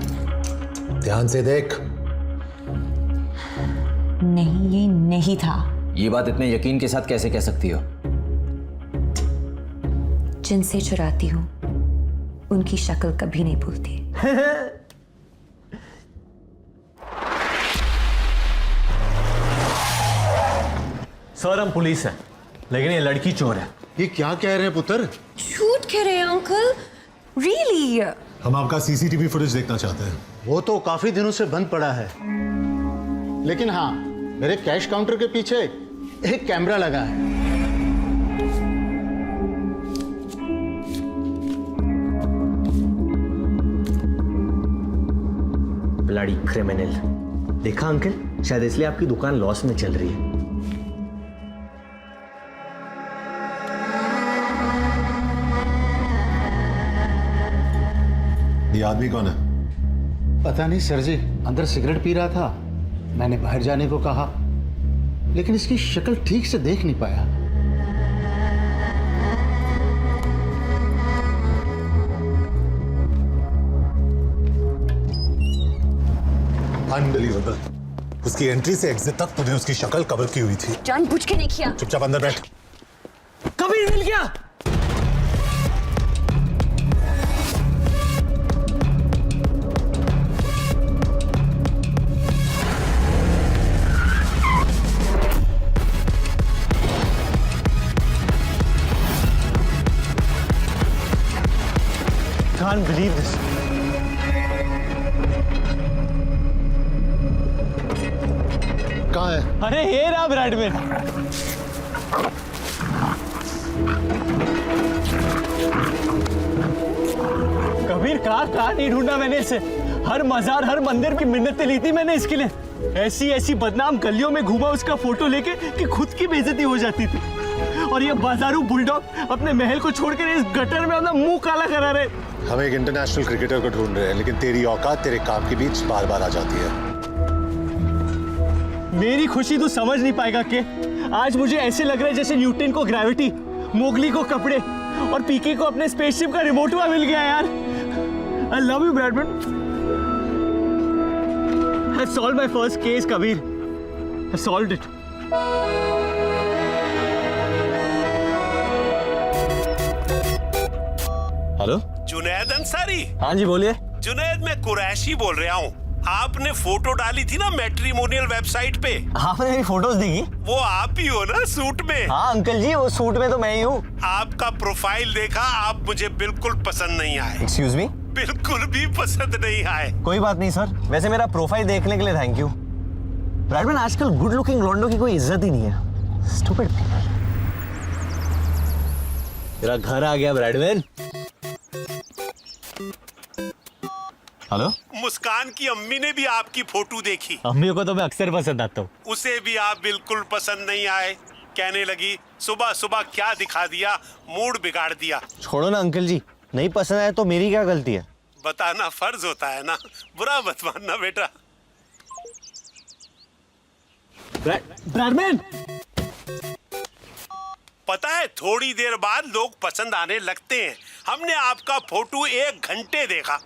Speaker 2: ध्यान से देख।
Speaker 19: नहीं, ये नहीं था।
Speaker 17: ये बात इतने यकीन के साथ कैसे कह सकती हो?
Speaker 19: जिनसे चुराती हूँ उनकी शक्ल कभी नहीं भूलती।
Speaker 7: सर हम पुलिस हैं, लेकिन ये लड़की चोर है।
Speaker 2: ये क्या कह रहे हैं पुत्र?
Speaker 19: झूठ कह रहे हैं अंकल। रियली?
Speaker 2: हम आपका CCTV फुटेज देखना चाहते हैं।
Speaker 8: वो तो काफी दिनों से बंद पड़ा है, लेकिन हाँ, मेरे कैश काउंटर के पीछे एक कैमरा लगा है।
Speaker 7: Bloody criminal. देखा अंकल, शायद इसलिए आपकी दुकान लॉस में चल रही है।
Speaker 2: ये आदमी कौन है?
Speaker 8: पता नहीं सर जी, अंदर सिगरेट पी रहा था, मैंने बाहर जाने को कहा, लेकिन इसकी शक्ल ठीक से देख नहीं पाया।
Speaker 2: अनबिलीवेबल। उसकी एंट्री से एग्जिट तक तूने उसकी शक्ल कवर की हुई थी।
Speaker 19: जानबूझ के नहीं किया।
Speaker 2: चुपचाप अंदर बैठ।
Speaker 7: कबीर मिल गया। Can't believe this.
Speaker 2: कहाँ है?
Speaker 7: अरे ये रहा ब्रैडमैन। कबीर कहाँ नहीं ढूंढा मैंने इसे। हर मजार हर मंदिर की मिन्नतें ली थी मैंने इसके लिए। ऐसी बदनाम गलियों में घूमा उसका फोटो लेके कि खुद की बेइज्जती हो जाती थी। और ये बाजारू बुलडॉग अपने महल को छोड़कर इस गटर में अपना मुंह काला करा रहे।
Speaker 2: हम एक इंटरनेशनल क्रिकेटर को ढूंढ रहे हैं, लेकिन तेरी औकात तेरे काम के बीच बार बार आ जाती है।
Speaker 7: मेरी खुशी तू समझ नहीं पाएगा कि आज मुझे ऐसे लग रहा है जैसे न्यूटन को ग्रेविटी, मोगली को कपड़े और पीके को अपने स्पेसशिप का रिमोट हुआ मिल गया यार। I love you Bradman. I solved my first case, Kabir. I solved it.
Speaker 20: Hello
Speaker 21: Junaid Ansari.
Speaker 20: हाँ जी बोलिए।
Speaker 21: जुनैद मैं कुरैशी बोल रहा हूँ। आपने फोटो डाली थी ना मैट्रिमोनियल वेबसाइट पे।
Speaker 20: आपने मेरी फोटोज देखी?
Speaker 21: वो आप ही हो ना सूट में?
Speaker 20: हाँ अंकल जी, वो सूट में तो मैं ही हूँ।
Speaker 21: आपका प्रोफाइल देखा, आप मुझे बिल्कुल पसंद नहीं आए।
Speaker 20: Excuse me?
Speaker 21: बिल्कुल भी पसंद नहीं आए।
Speaker 20: कोई बात नहीं सर, वैसे मेरा प्रोफाइल देखने के लिए थैंक यू। ब्रैडमैन, आजकल गुड लुकिंग लॉन्डो की कोई इज्जत ही नहीं है। Stupid people. तेरा घर आ गया ब्रैडमैन। हेलो?
Speaker 21: मुस्कान की अम्मी ने भी आपकी फोटो देखी।
Speaker 7: अम्मी को तो मैं अक्सर पसंद आता हूँ।
Speaker 21: उसे भी आप बिल्कुल पसंद नहीं आए। कहने लगी सुबह सुबह क्या दिखा दिया, मूड बिगाड़ दिया।
Speaker 20: छोड़ो ना अंकल जी, नहीं पसंद आया तो मेरी क्या गलती है?
Speaker 21: बताना फर्ज होता है ना, बुरा मत मानना बेटा।
Speaker 7: ब्रैडमैन,
Speaker 21: पता है थोड़ी देर बाद लोग पसंद आने लगते हैं। हमने आपका फोटो 1 घंटे देखा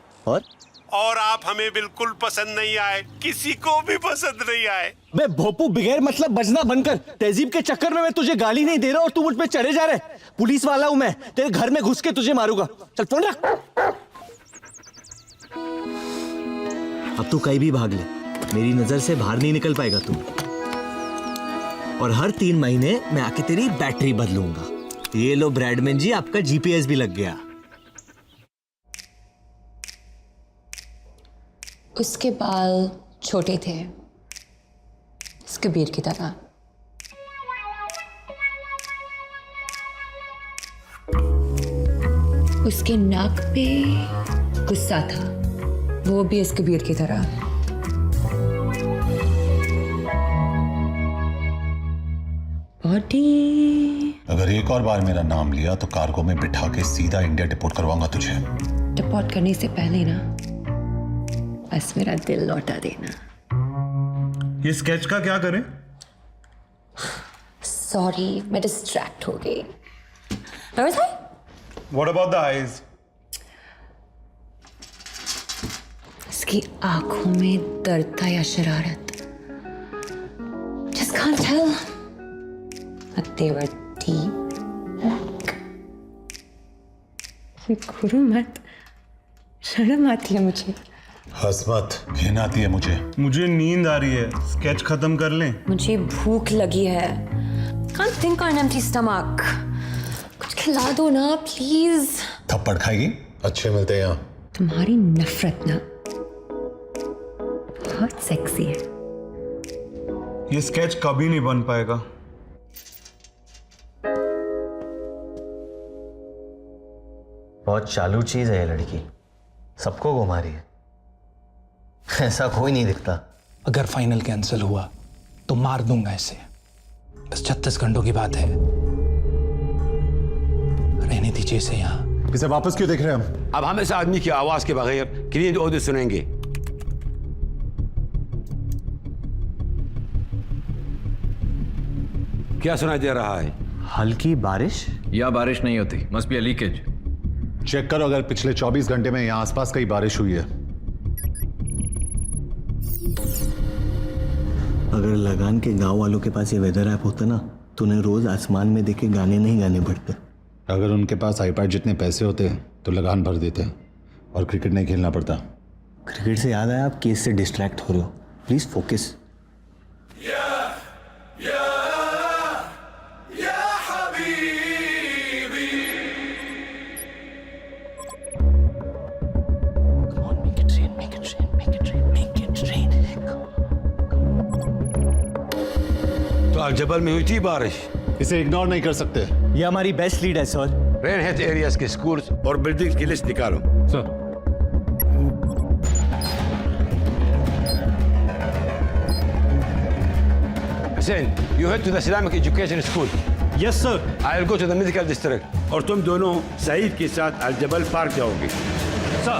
Speaker 21: और आप हमें बिल्कुल पसंद नहीं आए, किसी को भी पसंद नहीं आए।
Speaker 7: बे भोपू, बगैर मतलब बजना बनकर तहजीब के चक्कर में मैं तुझे गाली नहीं दे रहा और तू मुझ पे चढ़े जा रहे। पुलिस वाला हूं मैं, तेरे घर में घुस के तुझे मारूंगा। चल फोन रख।
Speaker 20: अब तू कहीं भी भाग ले, मेरी नजर से बाहर नहीं निकल पाएगा तू। और हर 3 महीने मैं आके तेरी बैटरी बदलूंगा। ये लो ब्रैडमैन जी, आपका जीपीएस भी लग गया।
Speaker 19: उसके बाल छोटे थे, इस कबीर की तरह। उसके नाक पे गुस्सा था, वो भी इस कबीर की तरह। बॉडी।
Speaker 2: अगर एक और बार मेरा नाम लिया तो कार्गो में बिठा के सीधा इंडिया डिपोर्ट करवाऊंगा तुझे।
Speaker 19: डिपोर्ट करने से पहले ना बस मेरा दिल लौटा देना।
Speaker 22: ये स्केच का क्या करें?
Speaker 19: सॉरी, मैं डिस्ट्रैक्ट हो गई।
Speaker 22: What about the eyes?
Speaker 19: इसकी आंखों में दर्द था या शरारत? Just can't tell. But they were deep. गुरु मत, शर्म आती है मुझे।
Speaker 2: हंस मत, घिन आती है मुझे
Speaker 22: नींद आ रही है, स्केच खत्म कर लें?
Speaker 19: मुझे भूख लगी है। Can't think on an empty stomach. कुछ खिला दो ना प्लीज।
Speaker 2: थप्पड़ खाएगी? अच्छे मिलते हैं यहाँ।
Speaker 19: तुम्हारी नफरत ना बहुत सेक्सी है।
Speaker 22: ये स्केच कभी नहीं बन पाएगा।
Speaker 20: बहुत चालू चीज है ये लड़की, सबको घुमा रही है। ऐसा कोई नहीं दिखता।
Speaker 10: अगर फाइनल कैंसिल हुआ तो मार दूंगा इसे। बस 36 घंटों की बात है, रहने दीजिए इसे यहाँ।
Speaker 2: इसे वापस क्यों देख रहे हैं हम?
Speaker 18: अब हम इस आदमी की आवाज के बगैर क्लीन ऑडियो सुनेंगे। क्या सुनाई दे रहा है?
Speaker 17: हल्की बारिश या बारिश नहीं होती, must be a leakage.
Speaker 2: Check करो अगर पिछले 24 घंटे में यहाँ आसपास कहीं बारिश हुई है।
Speaker 20: अगर लगान के गांव वालों के पास ये वेदर ऐप होता ना तूने रोज आसमान में देखे गाने नहीं गाने पड़ते।
Speaker 2: अगर उनके पास आईपैड जितने पैसे होते तो लगान भर देते और क्रिकेट नहीं खेलना पड़ता।
Speaker 20: क्रिकेट से याद आया, आप केस से डिस्ट्रैक्ट हो रहे हो, प्लीज फोकस।
Speaker 18: तो अल-जबल में हुई थी बारिश।
Speaker 2: इसे इग्नोर नहीं कर सकते।
Speaker 20: ये हमारी बेस्ट लीड है सर।
Speaker 18: रेन हेड एरियाज के स्कूल्स और बिल्डिंग्स की लिस्ट निकालो।
Speaker 15: Sir
Speaker 18: Hussein, you head to the Islamic Education School.
Speaker 7: Yes, sir.
Speaker 18: I'll go to the medical district. और तुम दोनों सईद के साथ अल-जबल पार्क जाओगे।
Speaker 7: Sir.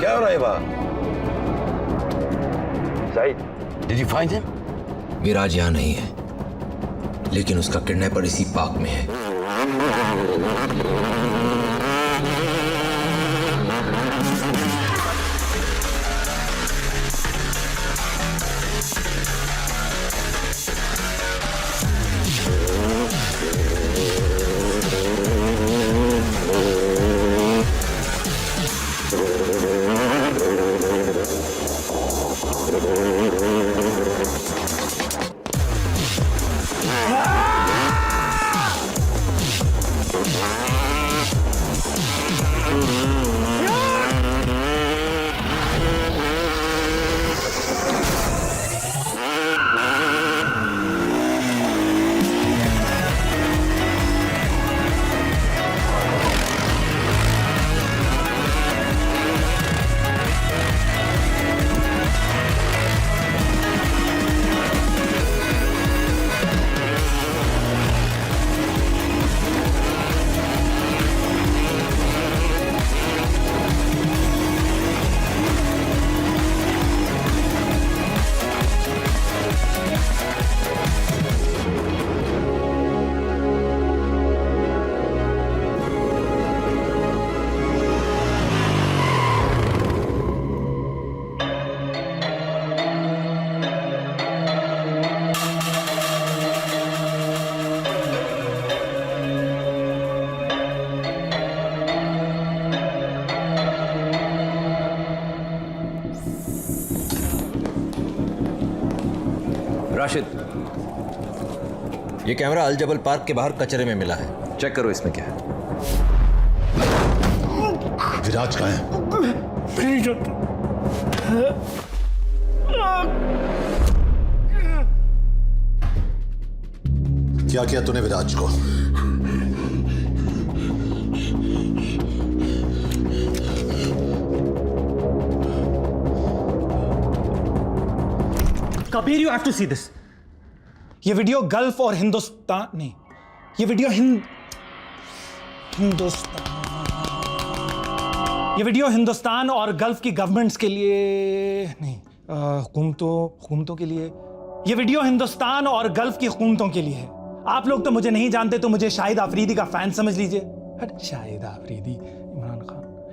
Speaker 18: क्या हो रहा है वहाँ Saeed did you find him
Speaker 17: विराज यहाँ नहीं है, लेकिन उसका किडनैपर इसी पार्क में है। राशिद, ये कैमरा अल-जबल पार्क के बाहर कचरे में मिला है, चेक करो इसमें क्या है।
Speaker 2: विराज कहाँ है? क्या किया तूने विराज को?
Speaker 10: Kabir, you have to see this. ये वीडियो गल्फ और हिंदुस्तान नहीं, ये वीडियो हिंदुस्तान और गल्फ की गवर्नमेंट्स के लिए नहीं, हुकूमतों के लिए। ये वीडियो हिंदुस्तान और गल्फ की हुकूमतों के लिए है। आप लोग तो मुझे नहीं जानते, तो मुझे शाहिद आफरीदी का फैन समझ लीजिए। शाहिद आफरीदी,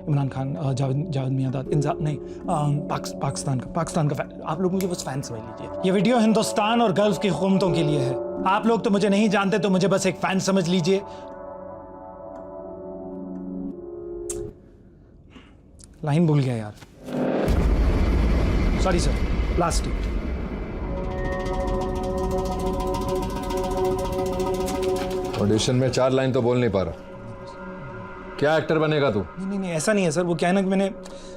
Speaker 10: इमरान खान, जावेद मियांदाद, नहीं, पाकिस्तान का फैन। आप लोग मुझे बस फैन समझ लीजिए। ये वीडियो हिंदुस्तान और गल्फ की हुकूमतों के लिए है। आप लोग तो मुझे नहीं जानते, तो मुझे बस एक फैन समझ लीजिए। लाइन भूल गया यार, सॉरी सर। लास्ट
Speaker 17: ऑडिशन में 4 लाइन तो बोल नहीं पा रहा। क्या एक्टर बनेगा तू?
Speaker 10: नहीं, ऐसा नहीं है सर। वो क्या है ना कि मैंने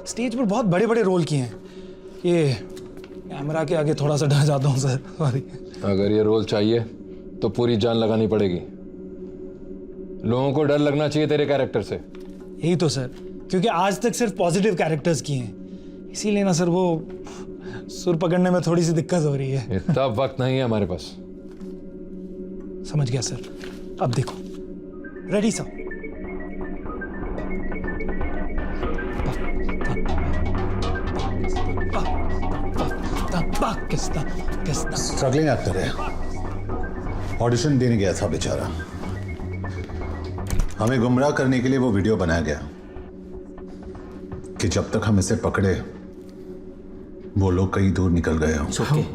Speaker 10: स्टेज पर बहुत बड़े बड़े रोल किए हैं, ये कैमरा के आगे थोड़ा सा डर जाता हूँ सर, सॉरी।
Speaker 17: अगर ये रोल चाहिए तो पूरी जान लगानी पड़ेगी। लोगों को डर लगना चाहिए तेरे कैरेक्टर से।
Speaker 10: यही तो सर, क्योंकि आज तक सिर्फ पॉजिटिव कैरेक्टर्स किए हैं, इसीलिए ना सर वो सुर पकड़ने में थोड़ी सी दिक्कत हो रही है।
Speaker 17: इतना वक्त नहीं है हमारे पास।
Speaker 10: समझ गया सर। अब देखो, रेडी सर। किस्ता
Speaker 2: स्ट्रगलिंग एक्टर है, ऑडिशन देने गया था बेचारा। हमें गुमराह करने के लिए वो वीडियो बनाया गया कि जब तक हम इसे पकड़े वो लोग कहीं दूर निकल गए हों।
Speaker 20: It's okay.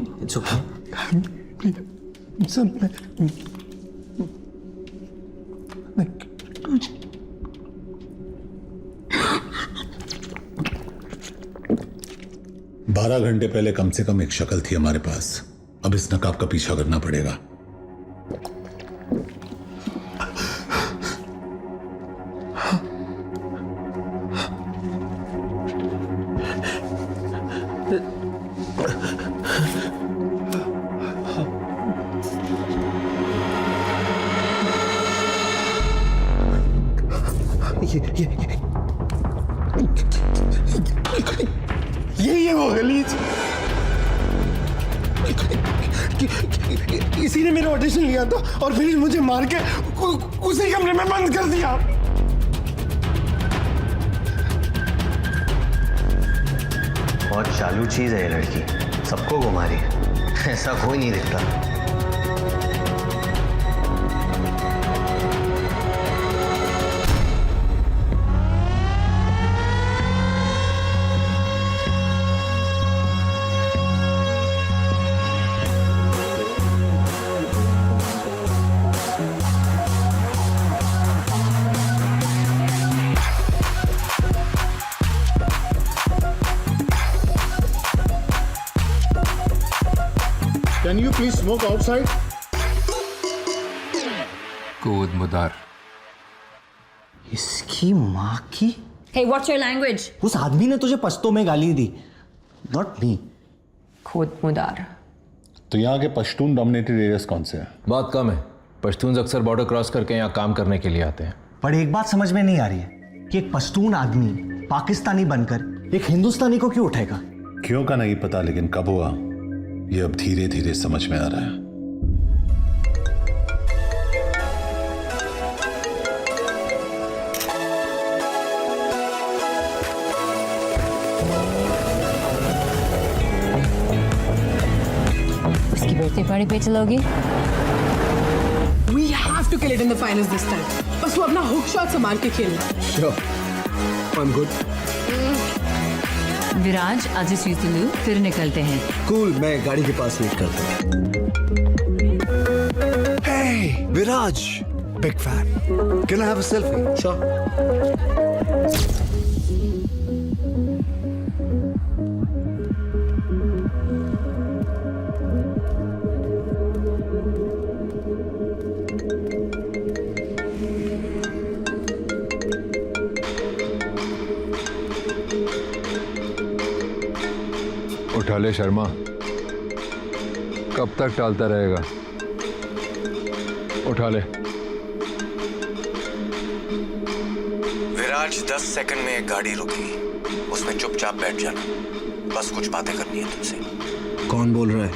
Speaker 2: 12 घंटे पहले कम से कम एक शक्ल थी हमारे पास, अब इस नकाब का पीछा करना पड़ेगा।
Speaker 5: यही है वो गलीच, इसी ने मेरा ऑडिशन लिया था और फिर मुझे मार के उसी कमरे में बंद कर दिया।
Speaker 20: बहुत चालू चीज है ये लड़की, सबको घुमा रही है, ऐसा कोई नहीं दिखता।
Speaker 2: Can you please smoke outside?
Speaker 17: कूद मुदार।
Speaker 20: इसकी माँ की।
Speaker 19: Hey, what's your language?
Speaker 20: उस आदमी ने तुझे पश्तो में गाली दी, not me.
Speaker 19: खुद मुदार।
Speaker 2: तो यहाँ के पश्तून डोमिनेटेड एरियाज कौन से हैं?
Speaker 17: बहुत कम है। पश्तून अक्सर बॉर्डर क्रॉस करके यहाँ काम करने के लिए आते हैं।
Speaker 20: पर एक बात समझ में नहीं आ रही है कि एक पश्तून आदमी पाकिस्तानी बनकर एक हिंदुस्तानी को क्यों उठाएगा?
Speaker 2: क्यों का नहीं पता, लेकिन कब हुआ ये अब धीरे धीरे समझ में आ रहा है।
Speaker 9: उसकी बर्थडे पार्टी पे चलोगी?
Speaker 11: We have to kill it in the finals this time. बस वो अपना हुक शॉट संभाल के खेलना।
Speaker 3: Sure, I'm good.
Speaker 9: विराज, आज इस यूतिलू फिर निकलते हैं।
Speaker 3: कूल, मैं गाड़ी के पास वेट करता हूँ। Hey, Viraj, big fan. Can I have a selfie? Sure.
Speaker 17: उठा ले शर्मा, कब तक टालता रहेगा? उठा ले।
Speaker 1: विराज, 10 सेकंड में एक गाड़ी रुकेगी, उसमें चुपचाप बैठ जाना, बस कुछ बातें करनी है तुमसे।
Speaker 3: कौन बोल रहा है?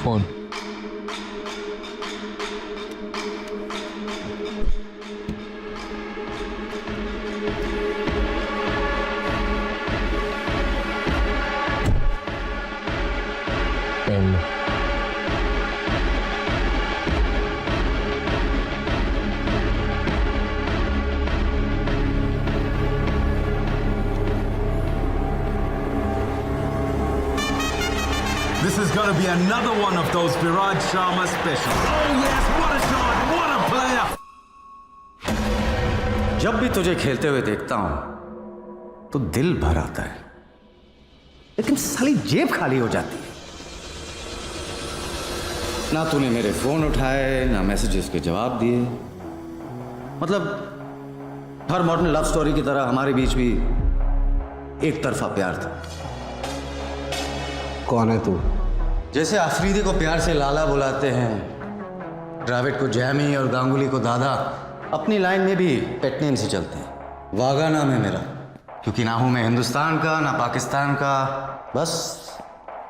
Speaker 17: Phone. Pen.
Speaker 5: This is going to be another one of those Viraj Sharma specials. Oh yes, what a shot, what a player!
Speaker 20: जब भी तुझे खेलते हुए देखता हूं तो दिल भर आता है, लेकिन साली जेब खाली हो जाती है। ना तूने मेरे फोन उठाए, ना मैसेजेस के जवाब दिए। मतलब हर मॉडर्न लव स्टोरी की तरह हमारे बीच भी एक तरफा प्यार था।
Speaker 3: कौन है तू?
Speaker 20: जैसे अफरीदी को प्यार से लाला बुलाते हैं, द्रविड़ को जैमी और गांगुली को दादा,
Speaker 8: अपनी लाइन में भी पेट नेम से चलते हैं। वागा नाम है मेरा, क्योंकि ना हूं मैं हिंदुस्तान का ना पाकिस्तान का। बस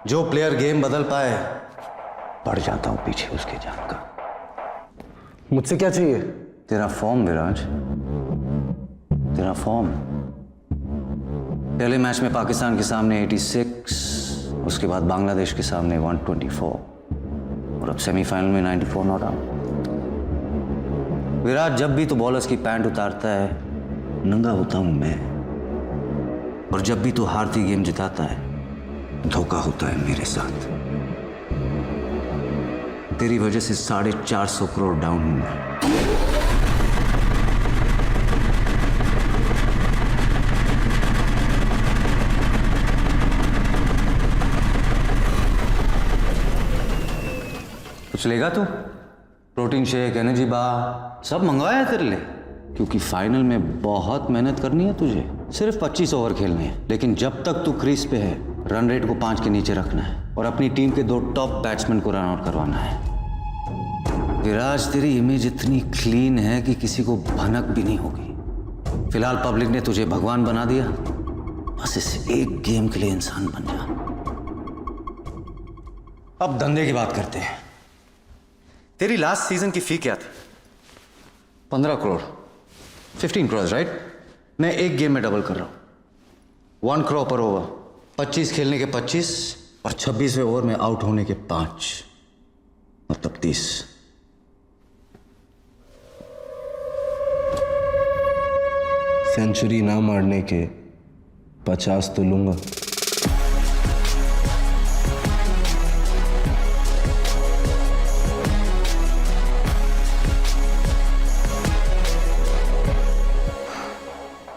Speaker 8: जो प्लेयर गेम बदल पाए बढ़ जाता हूं पीछे उसके जान का। मुझसे क्या चाहिए? तेरा फॉर्म विराज, तेरा फॉर्म। पहले मैच में पाकिस्तान के सामने 86, उसके बाद बांग्लादेश के सामने 124 और अब सेमीफाइनल में 94 नॉट आउट। विराट, जब भी तो बॉलर्स की पैंट उतारता है नंगा होता हूं मैं, और जब भी तो हारती गेम जिताता है धोखा होता है मेरे साथ। तेरी वजह से 450 करोड़ डाउन हूं मैं। कुछ लेगा तू? प्रोटीन शेक, एनर्जी बार सब मंगवाया है तेरे लिए, क्योंकि फाइनल में बहुत मेहनत करनी है तुझे। सिर्फ 25 ओवर खेलने हैं, लेकिन जब तक तू क्रीज पे है रन रेट को 5 के नीचे रखना है और अपनी टीम के 2 टॉप बैट्समैन को रन आउट करवाना है। विराज, तेरी इमेज इतनी क्लीन है कि किसी को भनक भी नहीं होगी। फिलहाल पब्लिक ने तुझे भगवान बना दिया, बस इस एक गेम के लिए इंसान बन जा। अब धंधे की बात करते हैं। तेरी लास्ट सीजन की फी क्या थी? 15 करोड़, 15 करोड़, राइट? मैं एक गेम में डबल कर रहा हूं, 1 करोड़ पर ओवर। 25 खेलने के 25 और 26वें ओवर में आउट होने के 5, मतलब 30।
Speaker 3: सेंचुरी ना मारने के 50 तो लूंगा।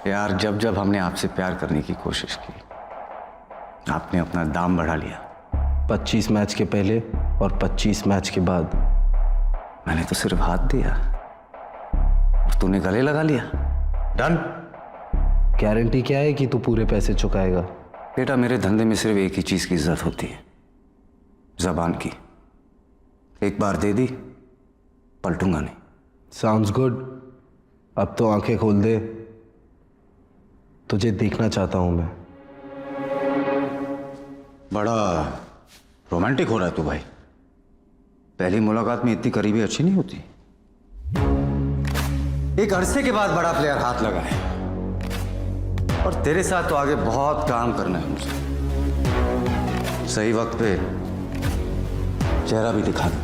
Speaker 8: यार, जब जब हमने आपसे प्यार करने की कोशिश की आपने अपना दाम बढ़ा लिया।
Speaker 3: 25 मैच के पहले और 25 मैच के बाद
Speaker 8: मैंने तो सिर्फ हाथ दिया और तूने गले लगा लिया। डन।
Speaker 3: गारंटी क्या है कि तू पूरे पैसे चुकाएगा?
Speaker 8: बेटा, मेरे धंधे में सिर्फ एक ही चीज की इज्जत होती है, जबान की। एक बार दे दी, पलटूंगा नहीं।
Speaker 3: Sounds good. अब तो आंखें खोल दे, तुझे देखना चाहता हूं मैं।
Speaker 8: बड़ा रोमांटिक हो रहा है तू भाई। पहली मुलाकात में इतनी करीबी अच्छी नहीं होती। एक अरसे के बाद बड़ा प्लेयर हाथ लगा है, और तेरे साथ तो आगे बहुत काम करना है मुझे। सही वक्त पे चेहरा भी दिखा दूंगा।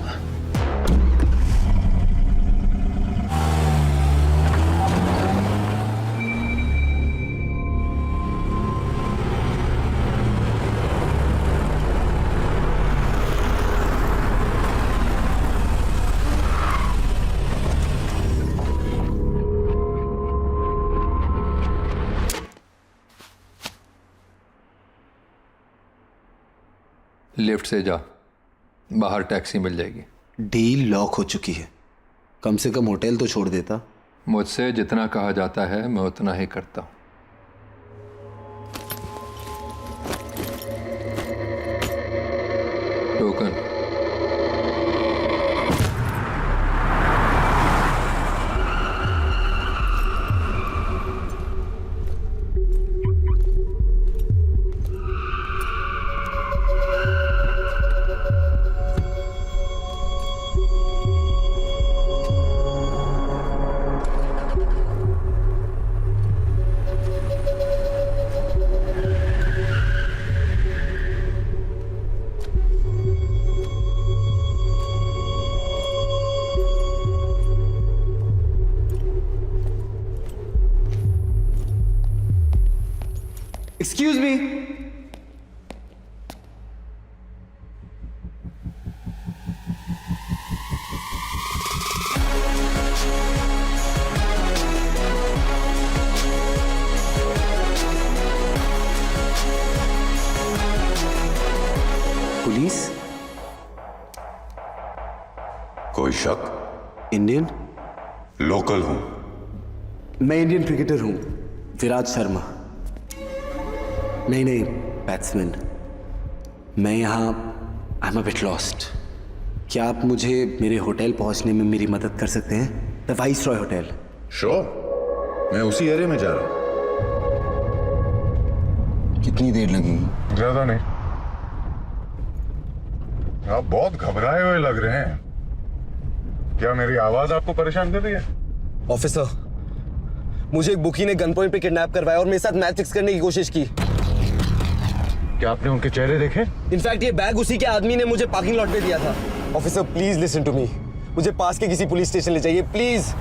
Speaker 17: लिफ्ट से जा, बाहर टैक्सी मिल जाएगी।
Speaker 3: डील लॉक हो चुकी है। कम से कम होटल तो छोड़ देता।
Speaker 17: मुझसे जितना कहा जाता है मैं उतना ही करता हूँ। टोकन।
Speaker 3: Excuse me. पुलिस?
Speaker 13: कोई शक?
Speaker 3: इंडियन?
Speaker 13: लोकल हूं।
Speaker 3: मैं इंडियन क्रिकेटर हूं, विराट शर्मा। नहीं, बैट्समैन। मैं यहाँ I am a bit lost. क्या आप मुझे मेरे होटल पहुँचने में मेरी मदद कर सकते हैं? द वाइसरॉय होटल,
Speaker 13: श्योर, मैं उसी एरिया में जा रहा हूँ।
Speaker 3: कितनी देर लगेगी?
Speaker 13: ज्यादा नहीं। आप बहुत घबराए हुए लग रहे हैं। क्या मेरी आवाज आपको परेशान कर रही है?
Speaker 14: ऑफिसर, मुझे एक बुकी ने गन पॉइंट पे किडनैप करवाया और मेरे साथ मैच फिक्स करने की कोशिश की।
Speaker 13: क्या आपने उनके चेहरे देखे?
Speaker 14: इनफैक्ट ये बैग उसी के आदमी ने मुझे पार्किंग लॉट पे दिया था। Officer please listen to me, मुझे पास के किसी पुलिस स्टेशन ले जाइए प्लीज।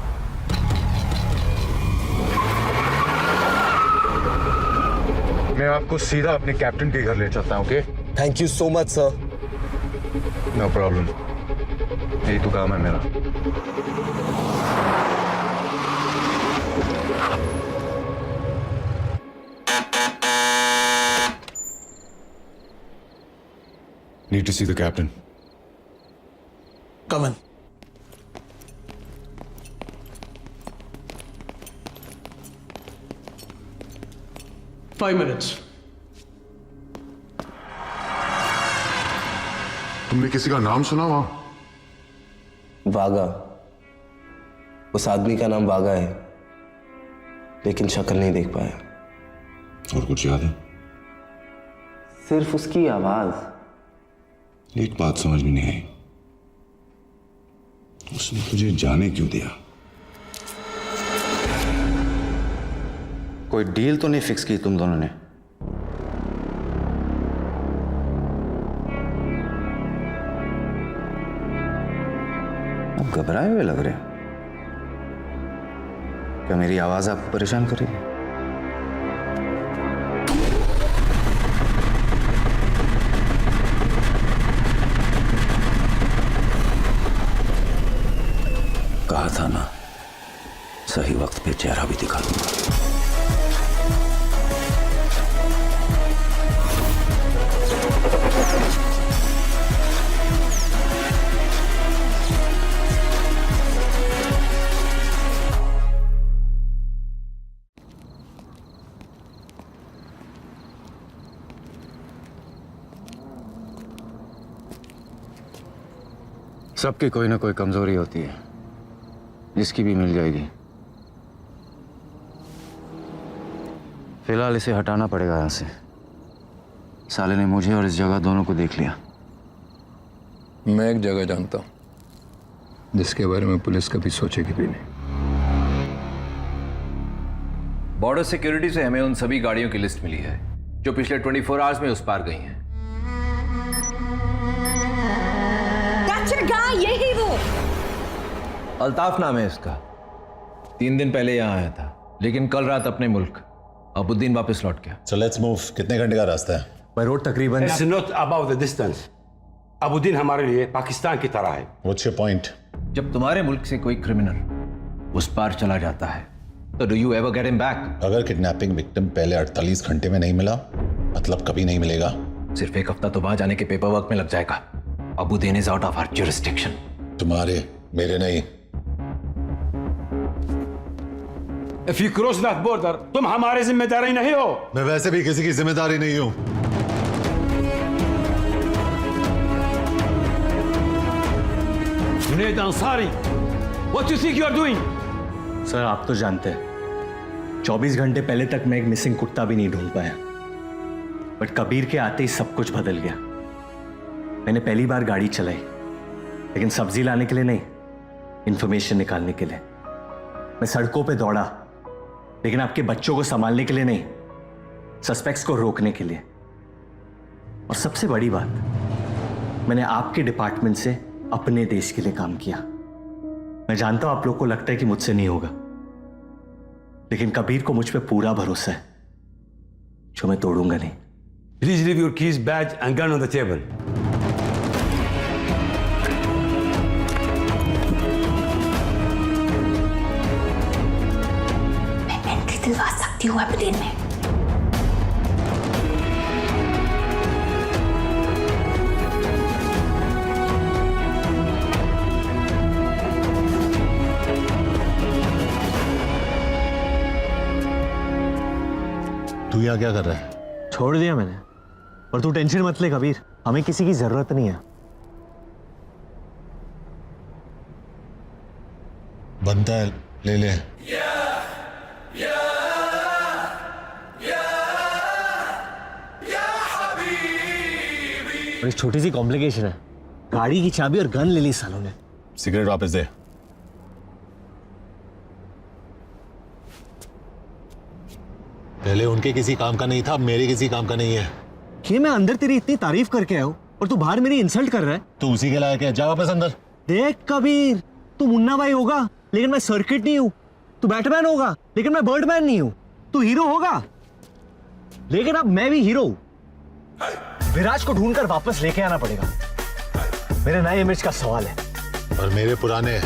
Speaker 13: मैं आपको सीधा अपने कैप्टन के घर ले चलता हूँ, okay?
Speaker 14: Thank you so much sir.
Speaker 13: No problem, यही तो काम है मेरा। Need to see the captain.
Speaker 10: Come in.
Speaker 15: Five minutes.
Speaker 13: तुमने किसी का नाम सुना वहां?
Speaker 14: वागा। उस आदमी का नाम वागा है, लेकिन शक्ल नहीं देख पाया।
Speaker 13: और कुछ याद है?
Speaker 14: सिर्फ उसकी आवाज।
Speaker 13: एक बात समझ में नहीं आई, उसने तुझे जाने क्यों दिया?
Speaker 8: कोई डील तो नहीं फिक्स की तुम दोनों ने? आप घबराए हुए लग रहे हो। क्या मेरी आवाज आपको परेशान कर रही है? कहा था ना, सही वक्त पे चेहरा भी दिखा दूंगा। सबकी कोई ना कोई कमजोरी होती है, जिसकी भी मिल जाएगी। फिलहाल इसे हटाना पड़ेगा यहां से। साले ने मुझे और इस जगह दोनों को देख लिया।
Speaker 17: मैं एक जगह जानता हूं जिसके बारे में पुलिस कभी सोचेगी भी नहीं।
Speaker 16: बॉर्डर सिक्योरिटी से हमें उन सभी गाड़ियों की लिस्ट मिली है जो पिछले 24 आवर्स में उस पार गई हैं।
Speaker 19: यही वो
Speaker 16: अल्ताफ नाम है इसका। 3 दिन पहले यहां आया था, लेकिन कल रात अपने मुल्क अबुद्दीन वापस लौट गया।
Speaker 2: So let's move. कितने घंटे का रास्ता है?
Speaker 18: बाय रोड तकरीबन। It's not about the distance. अबुद्दीन हमारे लिए पाकिस्तान की तरह है।
Speaker 2: What's your point?
Speaker 16: जब तुम्हारे मुल्क से कोई क्रिमिनल उस पार चला जाता है तो do you ever get him back?
Speaker 2: अगर किडनैपिंग विक्टिम पहले 48 घंटे में नहीं मिला, मतलब कभी नहीं मिलेगा।
Speaker 16: सिर्फ एक हफ्ता तो वहां जाने के पेपर वर्क में लग जाएगा। Abuddin is out of our jurisdiction.
Speaker 2: तुम्हारे, मेरे नहीं।
Speaker 18: If you cross that border, तुम हमारे जिम्मेदारी नहीं हो।
Speaker 2: मैं वैसे भी किसी की जिम्मेदारी नहीं हूं।
Speaker 18: Junaid Ansari, what do you think you are doing?
Speaker 10: Sir आप तो जानते हैं 24 घंटे पहले तक मैं एक मिसिंग कुत्ता भी नहीं ढूंढ पाया, बट कबीर के आते ही सब कुछ बदल गया। मैंने पहली बार गाड़ी चलाई, लेकिन सब्जी लाने के लिए नहीं, इंफॉर्मेशन निकालने के लिए। मैं सड़कों पे दौड़ा, लेकिन आपके बच्चों को संभालने के लिए नहीं, सस्पेक्ट्स को रोकने के लिए। और सबसे बड़ी बात, मैंने आपके डिपार्टमेंट से अपने देश के लिए काम किया। मैं जानता हूं आप लोग को लगता है कि मुझसे नहीं होगा, लेकिन कबीर को मुझ पे पूरा भरोसा है, जो मैं तोड़ूंगा नहीं।
Speaker 18: Please leave your keys, badge and gun on the table.
Speaker 19: दिलवा सकती हूँ अबुद्दीन में।
Speaker 2: तू यहाँ क्या कर रहा है?
Speaker 10: छोड़ दिया मैंने, और तू टेंशन मत ले कबीर, हमें किसी की जरूरत नहीं है।
Speaker 2: बनता है ले ले।
Speaker 20: बड़ी छोटी सी कॉम्प्लिकेशन है, गाड़ी की चाबी और गन ले ली सालों ने।
Speaker 2: सिगरेट वापस दे। पहले उनके किसी काम का नहीं था, अब मेरे किसी काम का नहीं है।
Speaker 20: कि मैं अंदर तेरी इतनी तारीफ करके आया हूं और तू बाहर मेरी इंसल्ट कर रहा है।
Speaker 2: तू उसी के लायक है, जा वापस अंदर।
Speaker 20: देख कबीर, तू मुन्ना भाई होगा लेकिन मैं सर्किट नहीं हूं, तू बैटमैन होगा लेकिन मैं बर्डमैन नहीं हूं, तू हीरो होगा लेकिन अब मैं भी हीरो हूं। विराज को ढूंढकर वापस लेके आना पड़ेगा, मेरे नए इमेज का सवाल है।
Speaker 2: और मेरे पुराने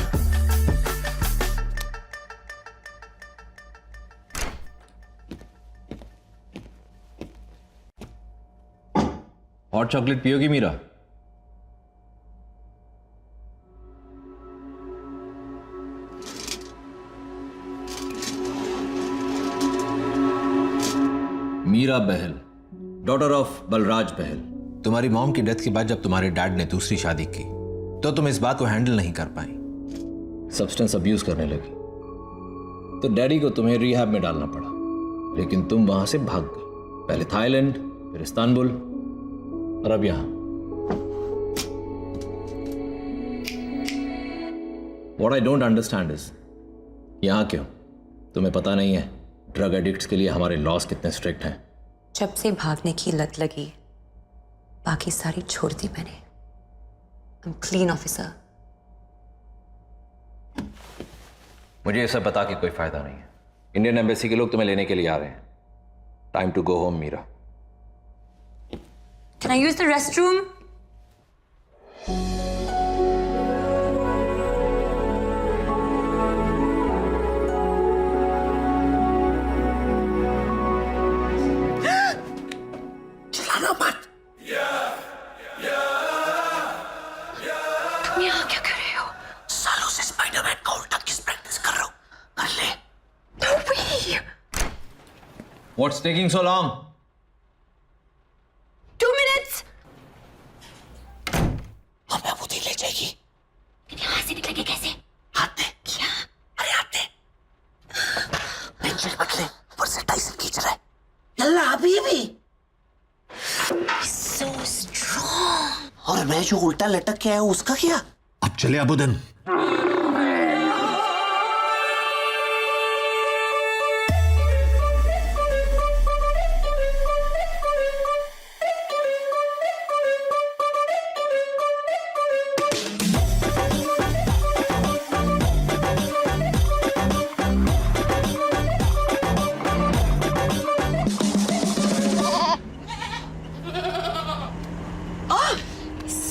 Speaker 16: हॉट चॉकलेट पियोगी मीरा? Meera Bahl, daughter of Balraj Bahl. तुम्हारी मॉम की डेथ के बाद जब तुम्हारे डैड ने दूसरी शादी की तो तुम इस बात को हैंडल नहीं कर पाई, सब्सटेंस अब्यूज करने लगी। तो डैडी को तुम्हें रिहैब में डालना पड़ा, लेकिन तुम वहां से भाग गए, पहले थाईलैंड, फिर इस्तांबुल और अब यहां। What I don't understand is, यहां क्यों? तुम्हें पता नहीं है ड्रग एडिक्ट्स के लिए हमारे लॉस कितने स्ट्रिक्ट हैं।
Speaker 19: जब से भागने की लत लगी बाकी सारी छोड़ दी मैंने। I'm clean officer।
Speaker 16: मुझे ये सब बता के कोई फायदा नहीं है। इंडियन एम्बेसी के लोग तुम्हें लेने के लिए आ रहे हैं। Time to go home Meera.
Speaker 19: Can I use the restroom?
Speaker 5: चिल्लाना मत।
Speaker 19: तुम यहाँ क्या कर रहे हो?
Speaker 5: सालों से स्पाइडरमैन का उल्टा किस प्रैक्टिस कर रहा हूं, कर ले।
Speaker 19: No way!
Speaker 16: What's taking so long?
Speaker 19: 2 minutes!
Speaker 5: हमें अबूदी ले जाएगी।
Speaker 19: यहाँ से निकलेंगे कैसे?
Speaker 5: हाथ दे।
Speaker 19: क्या?
Speaker 5: अरे हाथ दे। पेंसिल मत ले, ऊपर से टाइसन खींच रहा है। यल्ला अभी भी।
Speaker 19: So strong.
Speaker 5: और मैं जो उल्टा लटक के आया हूं उसका क्या?
Speaker 2: अब चले अबुदन।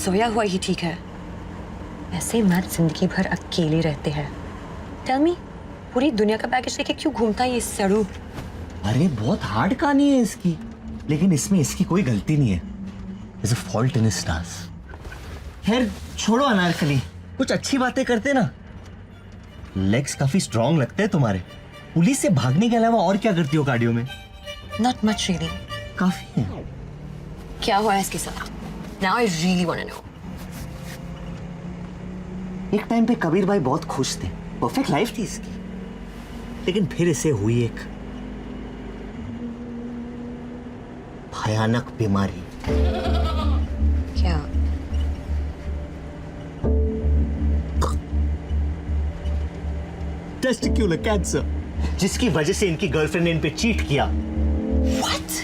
Speaker 19: सोया हुआ ही ठीक है, ऐसे मर्द जिंदगी भर अकेले रहते हैं। टेल मी, पूरी दुनिया का पैकेज लेके क्यों घूमता है ये सड़ू?
Speaker 20: अरे बहुत हार्ड कहानी है इसकी, लेकिन इसमें इसकी कोई गलती नहीं है। There's a fault in his stars। खैर छोड़ो अनारकली, कुछ अच्छी बातें करते ना। लेग्स काफी स्ट्रांग लगते हैं तुम्हारे। पुलिस से भागने के अलावा और क्या करती हो कार्डियो में?
Speaker 19: Not much really।
Speaker 20: काफी है।
Speaker 19: क्या हुआ है इसके साथ? Now I really want to know।
Speaker 20: एक टाइम पे कबीर भाई बहुत खुश थे, परफेक्ट लाइफ थी इसकी, लेकिन फिर इसे हुई एक भयानक बीमारी।
Speaker 19: क्या?
Speaker 20: टेस्टिक्युलर कैंसर, जिसकी वजह से इनकी गर्लफ्रेंड ने इन पे चीट किया।
Speaker 19: What?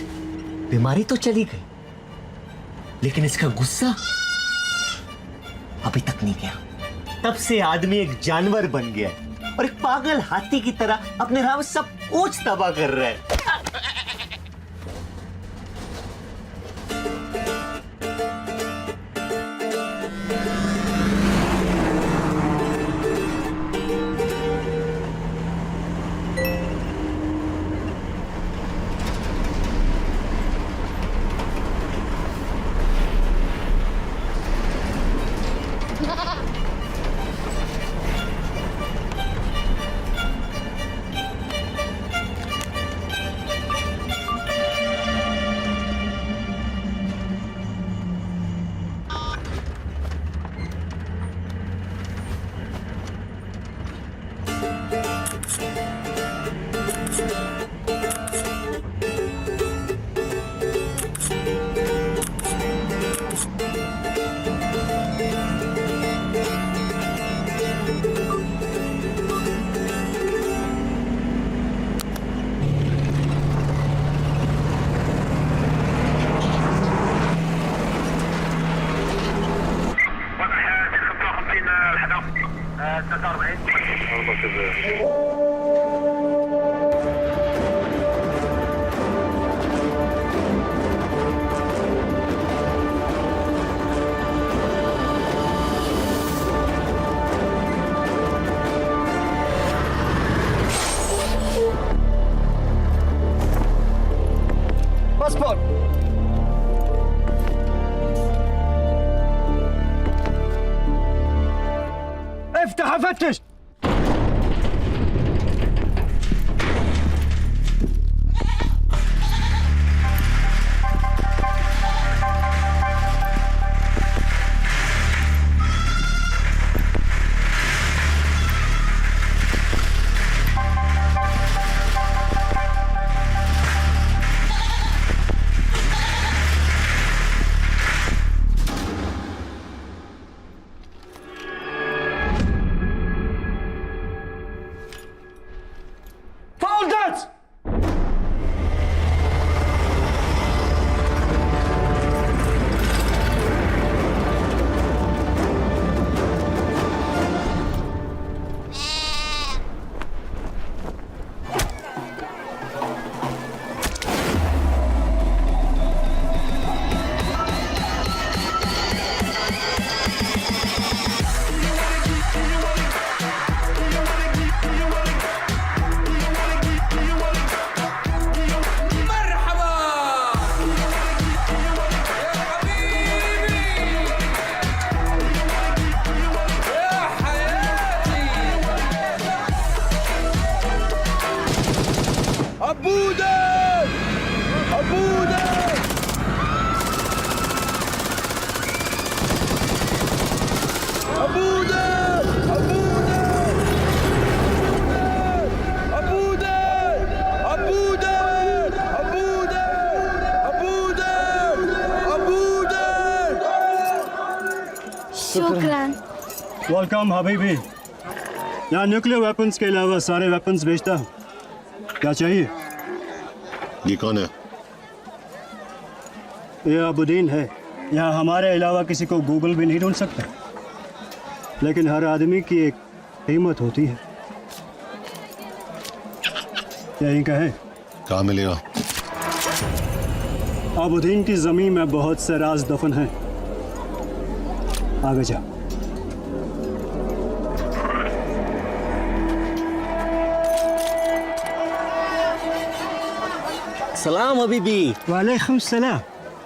Speaker 20: बीमारी तो चली गई, लेकिन इसका गुस्सा अभी तक नहीं गया। तब से आदमी एक जानवर बन गया और एक पागल हाथी की तरह अपने राह में सब कुछ तबाह कर रहा है।
Speaker 4: वेलकम हबीबी। यहाँ न्यूक्लियर वेपन्स के अलावा सारे वेपन्स बेचता हूँ। क्या चाहिए?
Speaker 2: ये कौन है?
Speaker 4: ये अबुद्दीन है। यहाँ हमारे अलावा किसी को गूगल भी नहीं ढूंढ सकता, लेकिन हर आदमी की एक कीमत होती है। यही का है।
Speaker 2: कहाँ मिलेगा?
Speaker 4: अबुद्दीन की जमीन में बहुत से राज दफन हैं। आगे जा।
Speaker 20: सलाम हबीबी।
Speaker 4: वालेकुम सलाम।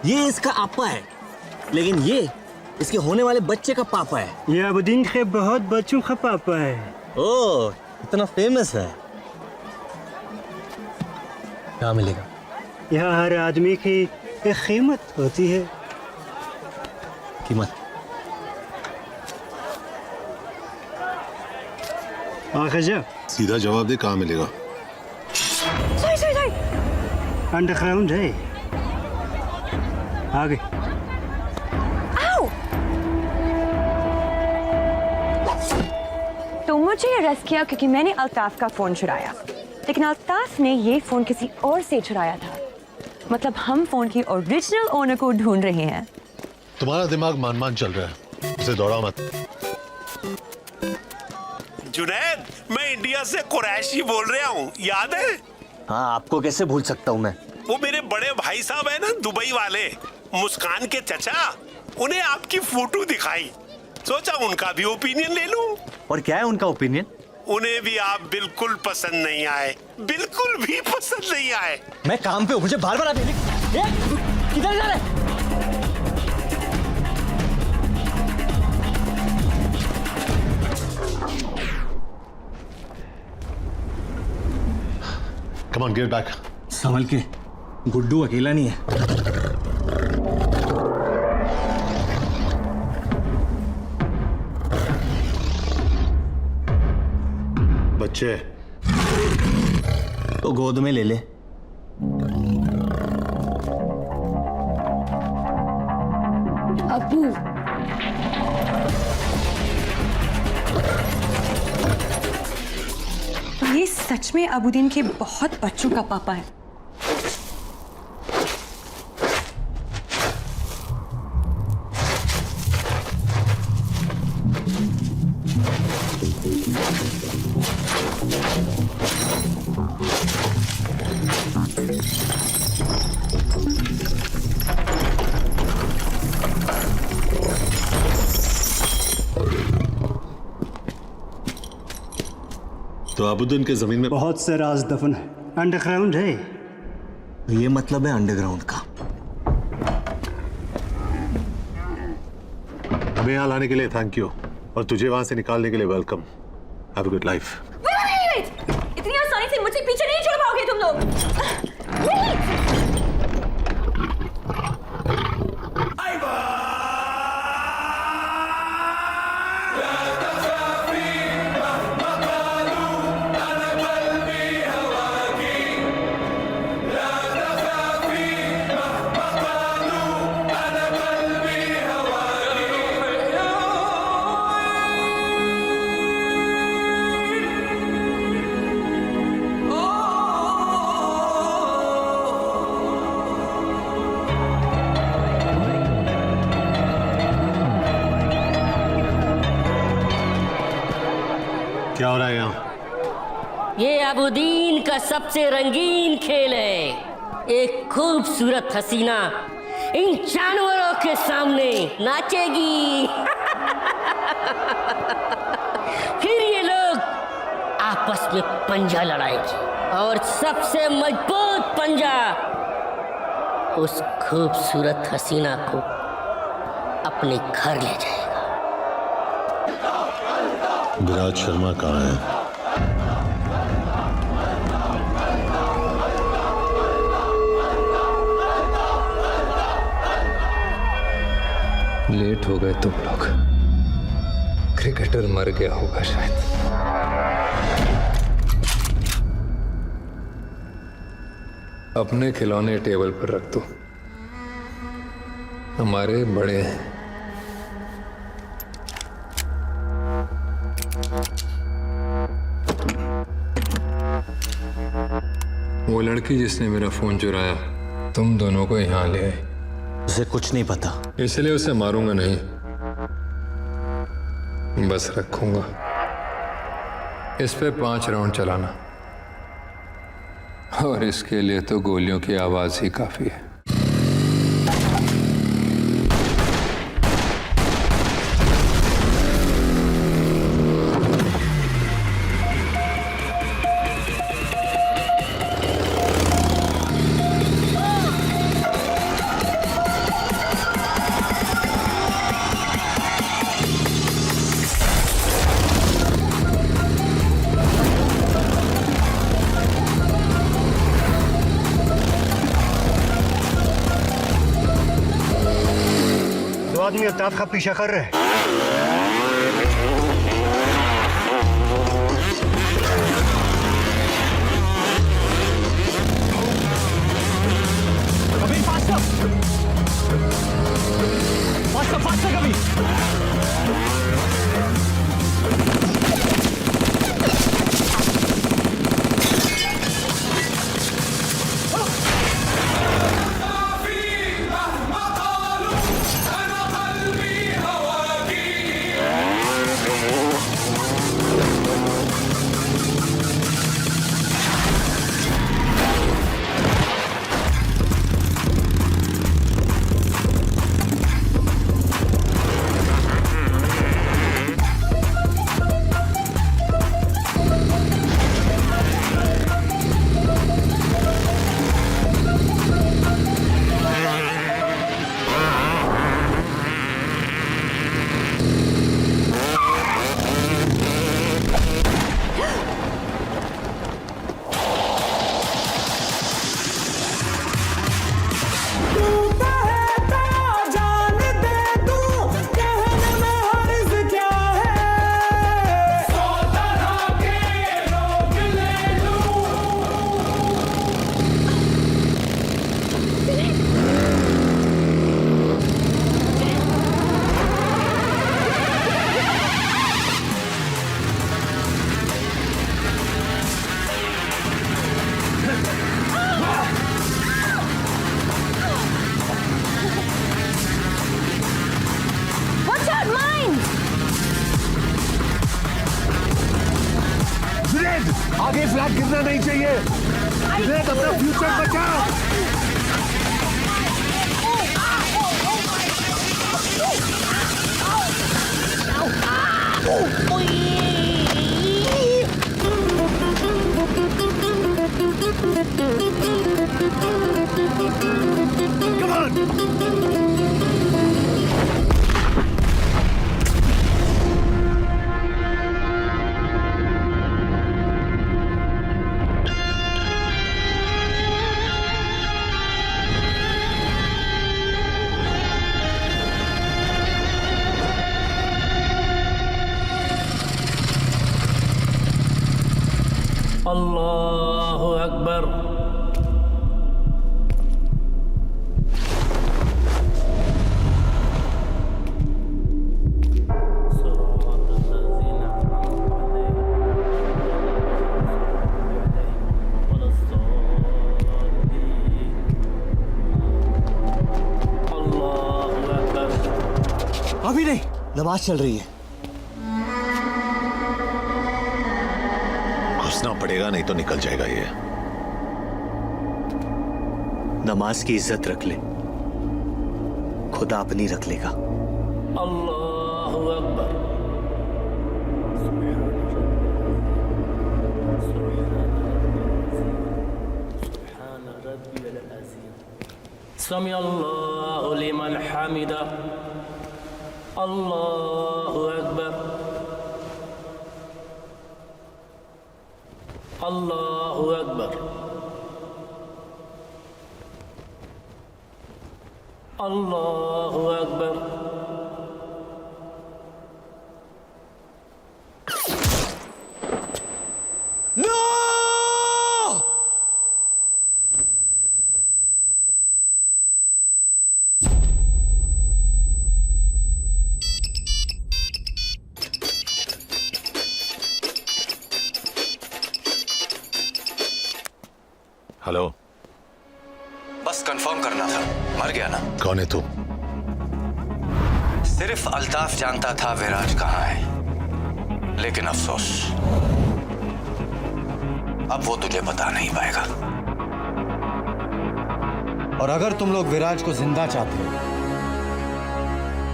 Speaker 20: ये इसका आपा है, लेकिन ये इसके होने वाले बच्चे का पापा है।
Speaker 4: ये अबुद्दीन के बहुत बच्चों का पापा है।
Speaker 20: ओह, इतना फेमस है। क्या मिलेगा?
Speaker 4: यहाँ हर आदमी की एक कीमत होती है।
Speaker 20: कीमत?
Speaker 4: आगे जा।
Speaker 2: सीधा जवाब दे, कहाँ मिलेगा?
Speaker 4: अंडरग्राउंड है। आगे।
Speaker 19: तो मुझे अरेस्ट किया क्योंकि मैंने अल्ताफ का फोन चुराया, लेकिन अल्ताफ ने ये फोन किसी और से चुराया था। मतलब हम फोन की ओरिजिनल ओनर को ढूंढ रहे हैं।
Speaker 2: तुम्हारा दिमाग मान चल रहा है, उसे दौड़ा मत।
Speaker 21: जुनैद, मैं इंडिया से कुरैशी बोल रहा हूँ, याद है?
Speaker 20: हाँ, आपको कैसे भूल सकता हूँ मैं।
Speaker 21: वो मेरे बड़े भाई साहब है ना, दुबई वाले, मुस्कान के चचा, उन्हें आपकी फोटो दिखाई, सोचा उनका भी ओपिनियन ले लूं।
Speaker 20: और क्या है उनका ओपिनियन?
Speaker 21: उन्हें भी आप बिल्कुल पसंद नहीं आए, बिल्कुल भी पसंद नहीं आए।
Speaker 20: मैं काम पे हूँ, मुझे बार बार आप किधर जा रहे?
Speaker 2: Come on, get back.
Speaker 7: संभल के, गुड्डू अकेला नहीं है।
Speaker 2: बच्चे
Speaker 20: तो गोद में ले ले।
Speaker 19: अबू, ये सच में अबुद्दीन के बहुत बच्चों का पापा है।
Speaker 2: तो अबुद्दीन के जमीन में
Speaker 4: बहुत से राज दफन है। अंडरग्राउंड है।
Speaker 20: ये मतलब है अंडरग्राउंड का।
Speaker 2: हमें यहाँ लाने के लिए थैंक यू, और तुझे वहां से निकालने के लिए welcome. Have a good life.
Speaker 19: इतनी आसानी से मुझसे पीछे नहीं छुड़ पाओगे तुम लोग।
Speaker 2: क्या हो रहा है यहाँ?
Speaker 12: ये अबुद्दीन का सबसे रंगीन खेल है। एक खूबसूरत हसीना इन जानवरों के सामने नाचेगी। फिर ये लोग आपस में पंजा लड़ाएंगे, और सबसे मजबूत पंजा उस खूबसूरत हसीना को अपने घर ले जाएगा।
Speaker 2: विराज शर्मा कहाँ है?
Speaker 17: लेट हो गए तुम लोग। क्रिकेटर मर गया होगा शायद। अपने खिलौने टेबल पर रख दो, हमारे बड़े हैं। वो लड़की जिसने मेरा फोन चुराया तुम दोनों को यहाँ ले आई।
Speaker 20: उसे कुछ नहीं पता।
Speaker 17: इसलिए उसे मारूंगा नहीं, बस रखूंगा। इस पे 5 राउंड चलाना, और इसके लिए तो गोलियों की आवाज ही काफी है।
Speaker 4: आदमी अल्ताफ का पीछा कर रहे हैं।
Speaker 7: कभी फास्ट कभी।
Speaker 5: आगे फ्लैग गिरना नहीं चाहिए। अपना फ्यूचर बचाओ।
Speaker 6: अल्लाहु अकबर।
Speaker 20: अभी नहीं, नमाज चल रही है।
Speaker 2: घुसना पड़ेगा, नहीं तो निकल जाएगा ये।
Speaker 20: नमाज की इज्जत रख ले, खुदा अपनी रख लेगा।
Speaker 6: अल्लाहु अकबर। समी अल्लाहु लिमन हमिदा। अल्लाहु अकबर। अल्लाहु अकबर। अल्लाहु अकबर।
Speaker 20: नो!
Speaker 2: हेलो।
Speaker 8: बस कंफर्म करना था, मर गया ना?
Speaker 2: कौन है तू?
Speaker 8: सिर्फ अल्ताफ जानता था विराज कहाँ है, लेकिन अफसोस अब वो तुझे बता नहीं पाएगा। और अगर तुम लोग विराज को जिंदा चाहते हो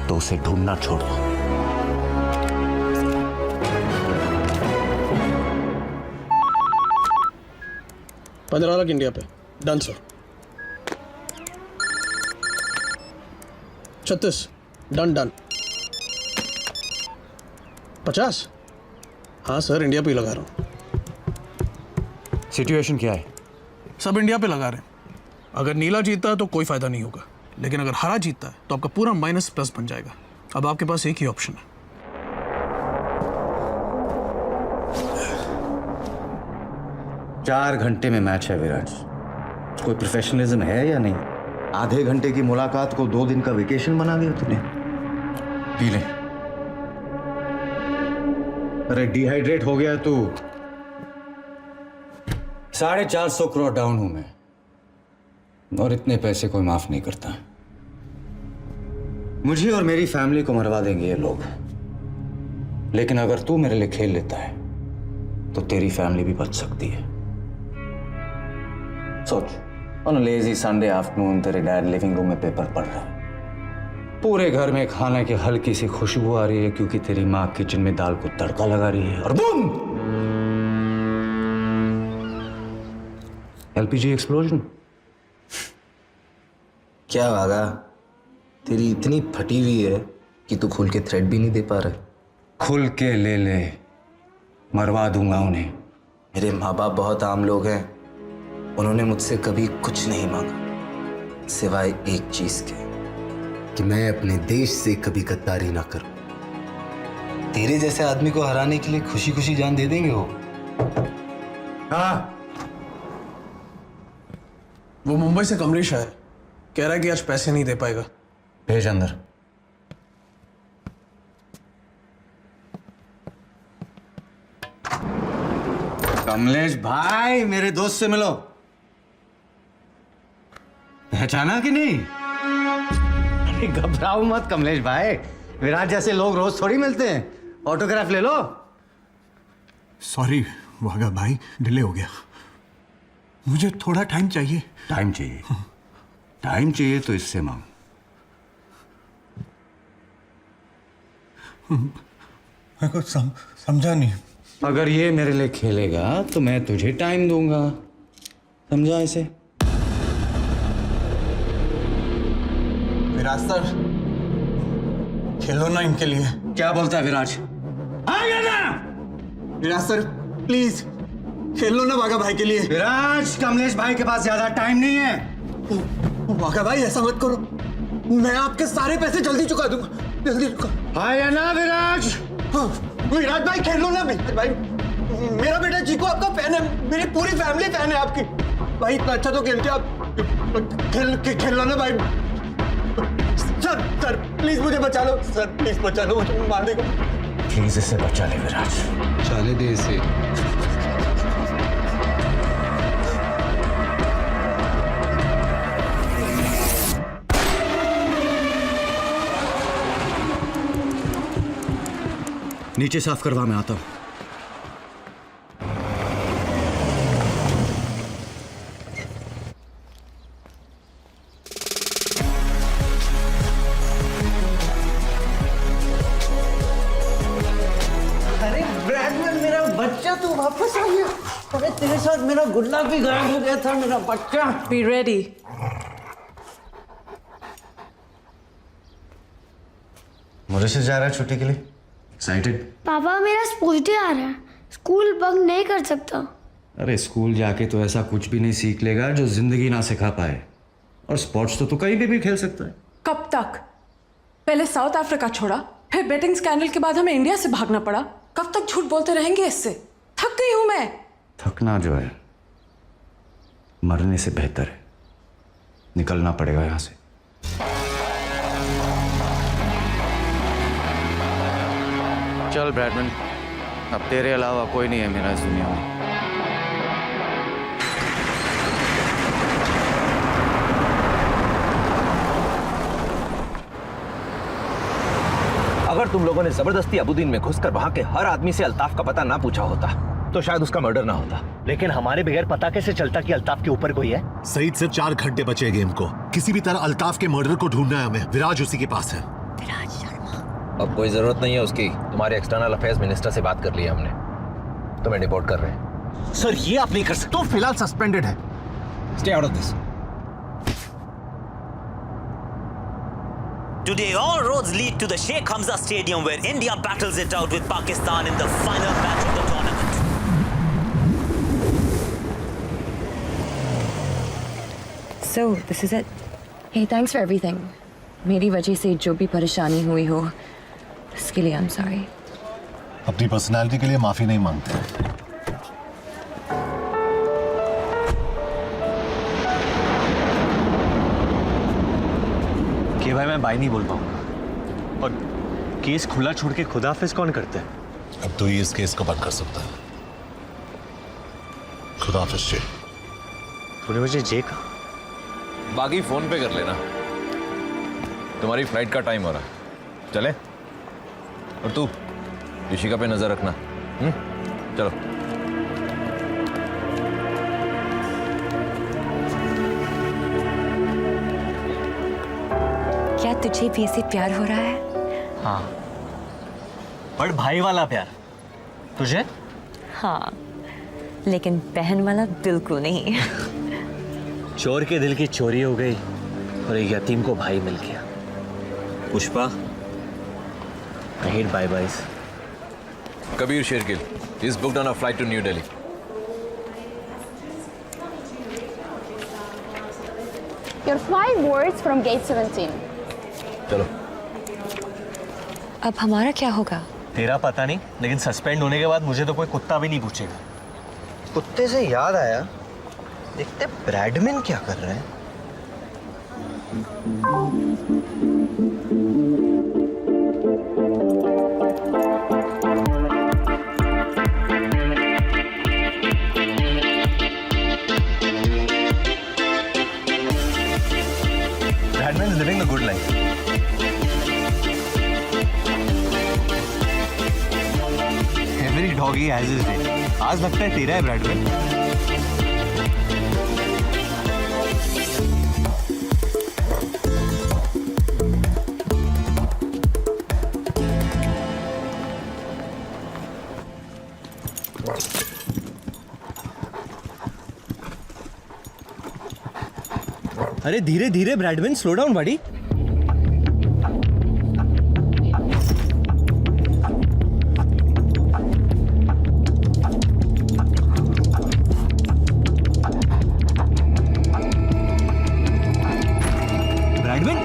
Speaker 8: तो उसे ढूंढना छोड़ दो।
Speaker 15: $15 लाख इंडिया पे। Done sir. 36 done done. 50? हाँ सर, इंडिया पे ही लगा रहा हूँ।
Speaker 8: सिचुएशन क्या है?
Speaker 15: सब इंडिया पे लगा रहे हैं। अगर नीला जीतता है तो कोई फायदा नहीं होगा, लेकिन अगर हरा जीतता है तो आपका पूरा माइनस प्लस बन जाएगा। अब आपके पास एक ही ऑप्शन है।
Speaker 8: चार घंटे में मैच है विराज। कोई प्रोफेशनलिज्म है या नहीं? आधे घंटे की मुलाकात को 2 दिन का वेकेशन बना दिया तूने। पी ले। अरे डिहाइड्रेट हो गया तू। 450 करोड़ डाउन हूं मैं, और इतने पैसे कोई माफ नहीं करता। मुझे और मेरी फैमिली को मरवा देंगे ये लोग, लेकिन अगर तू मेरे लिए खेल लेता है तो तेरी फैमिली भी बच सकती है। सोच, on a lazy Sunday afternoon तेरे डैड लिविंग रूम में पेपर पढ़ रहा है। पूरे घर में खाने की हल्की सी खुशबू आ रही है क्योंकि तेरी माँ किचन में दाल को तड़का लगा रही है, और बूम, एलपीजी एक्सप्लोजन।
Speaker 14: क्या वागा, तेरी इतनी फटी हुई है कि तू खुल के थ्रेड भी नहीं दे पा रहा।
Speaker 8: खुल के ले ले, मरवा दूंगा उन्हें।
Speaker 14: मेरे माँ बाप बहुत आम लोग हैं, उन्होंने मुझसे कभी कुछ नहीं मांगा सिवाय एक चीज के, कि मैं अपने देश से कभी गद्दारी ना करूं। तेरे जैसे आदमी को हराने के लिए खुशी खुशी जान दे देंगे वो।
Speaker 15: हाँ, वो मुंबई से कमलेश है, कह रहा है कि आज पैसे नहीं दे पाएगा।
Speaker 8: भेज अंदर। कमलेश भाई, मेरे दोस्त से मिलो। पहचाना कि नहीं? अरे घबराओ मत कमलेश भाई, विराज जैसे लोग रोज थोड़ी मिलते हैं। ऑटोग्राफ ले लो।
Speaker 15: सॉरी वागा भाई, डिले हो गया। मुझे थोड़ा टाइम चाहिए।
Speaker 8: टाइम चाहिए? टाइम चाहिए तो इससे मांग।
Speaker 15: मैं कुछ समझा नहीं।
Speaker 8: अगर ये मेरे लिए खेलेगा तो मैं तुझे टाइम दूंगा, समझा इसे?
Speaker 15: विराज सर, खेलो ना इनके लिए।
Speaker 8: क्या बोलता है विराज?
Speaker 15: आएगा ना? विराज सर प्लीज खेलो ना वागा भाई के लिए।
Speaker 8: विराज, कमलेश भाई के पास ज्यादा टाइम नहीं है।
Speaker 15: वागा भाई ऐसा मत करो, मैं आपके सारे पैसे जल्दी चुका दूंगा। जल्दी चुका।
Speaker 8: आया ना विराज?
Speaker 15: हाँ, विराज भाई खेलो ना भाई। मेरा बेटा चीकू आपका फैन है, मेरी पूरी फैमिली फैन है आपकी। भाई इतना अच्छा तो खेलते आप। खेलो ना भाई। सर प्लीज मुझे बचा लो। सर प्लीज बचा लो, मुझे मार देगा।
Speaker 8: प्लीज इसे बचा ले विराज।
Speaker 14: जाने दे इसे।
Speaker 8: नीचे साफ करवा, मैं आता हूं।
Speaker 7: अरे ब्रैडमैन, मेरा बच्चा तू वापस आ गया। अरे तेरे साथ मेरा गुल्ला भी गायब हो गया था, मेरा बच्चा।
Speaker 19: Be ready.
Speaker 8: मॉरिशस जा रहा है छुट्टी के लिए? एक्साइटेड?
Speaker 11: पापा मेरा स्पोर्ट्स डे आ रहा है, स्कूल बंक नहीं कर सकता।
Speaker 8: अरे स्कूल जाके तो ऐसा कुछ भी नहीं सीख लेगा जो जिंदगी ना सिखा पाए। और स्पोर्ट्स तो तू कहीं भी खेल सकता है।
Speaker 22: कब तक? पहले साउथ अफ्रीका छोड़ा, फिर बेटिंग स्कैंडल के बाद हमें इंडिया से भागना पड़ा। कब तक झूठ बोलते रहेंगे इससे? थक गई हूं मैं।
Speaker 8: थकना जो है मरने से बेहतर है। निकलना पड़ेगा यहां से। चल ब्रैडमैन, अब तेरे अलावा कोई नहीं है मेरा इस दुनिया में।
Speaker 16: तुम लोगों ने जबरदस्ती अबुद्दीन में घुसकर वहां के हर आदमी से अल्ताफ का पता ना पूछा होता तो शायद उसका मर्डर ना होता।
Speaker 7: लेकिन हमारे बगैर पता कैसे चलता कि अल्ताफ के ऊपर कोई है?
Speaker 2: सईद सिर्फ 4 घंटे बचे गेम को। किसी भी तरह अल्ताफ के मर्डर को ढूंढना है हमें। विराज उसी के पास है।
Speaker 16: अब कोई जरूरत नहीं है उसकी। तुम्हारे एक्सटर्नल अफेयर्स मिनिस्टर से बात कर ली है हमने, तुम्हें डिपोर्ट कर रहे हैं।
Speaker 7: सर ये आप नहीं कर सकते।
Speaker 16: तो फिलहाल सस्पेंडेड है। Stay out of this.
Speaker 1: Today, all roads lead to the Sheikh Hamza Stadium where India battles it out with Pakistan in the final match of the tournament.
Speaker 19: So, this is it. Hey, thanks for everything. मेरी वजह से जो भी परेशानी हुई हो, इसके लिए I'm sorry.
Speaker 2: अपनी पर्सनालिटी के लिए माफी नहीं मांगते।
Speaker 7: कि भाई मैं बाई नहीं बोल पाऊंगा। और केस खुला छोड़ के खुदाफिज कौन करता है?
Speaker 2: अब तो ही इस केस को बंद कर सकता है। खुदाफिज जी।
Speaker 7: तूने मुझे जे कहा?
Speaker 16: बाकी फोन पे कर लेना। तुम्हारी फ्लाइट का टाइम हो रहा है, चले? और तू ऋषिका पे नजर रखना। चलो।
Speaker 19: क्या तुझे भी ऐसे प्यार हो रहा है?
Speaker 7: हाँ, बड़ भाई वाला प्यार। तुझे?
Speaker 19: हाँ, लेकिन बहन वाला बिल्कुल नहीं।
Speaker 7: चोर के दिल की चोरी हो गई और एक यतीम को भाई मिल गया। Pushpa, I hate bye-byes.
Speaker 16: Kabir Shergill is booked on a flight to New Delhi.
Speaker 9: Your flight boards from gate 17.
Speaker 16: चलो।
Speaker 19: अब हमारा क्या होगा?
Speaker 7: तेरा पता नहीं, लेकिन सस्पेंड होने के बाद मुझे तो कोई कुत्ता भी नहीं पूछेगा।
Speaker 20: कुत्ते से याद आया, देखते ब्रैडमैन क्या कर रहे हैं।
Speaker 7: Bradman is living a good life. Every doggy has his day. आज लगता है तेरा है ब्रैडमैन। अरे धीरे धीरे ब्रैडमैन, स्लो डाउन बड़ी। ब्रैडमैन,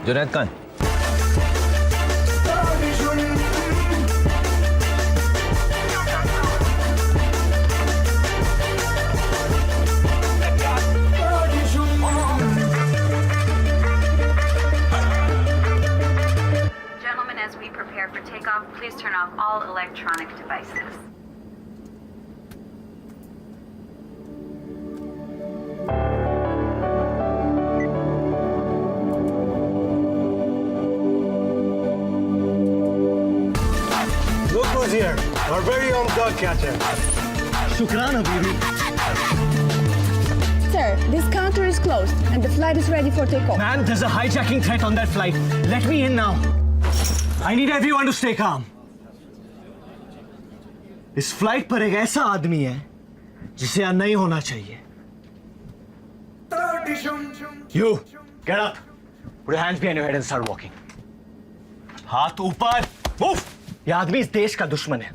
Speaker 16: जुनैद कहाँ है?
Speaker 23: Gentlemen, as we prepare for takeoff, please turn off all electronic devices.
Speaker 4: Look who's here, our very own dog catcher.
Speaker 7: शुक्रान हबीबी।
Speaker 9: Sir, this counter is closed and the flight is ready for takeoff.
Speaker 7: Man, there's a hijacking threat on that flight. Let me in now. I need everyone to stay calm. इस flight पर एक ऐसा आदमी है जिसे यहाँ नहीं होना चाहिए। You, get up. Put your hands behind your head and start walking. हाथ ऊपर, move. ये आदमी इस देश का दुश्मन है,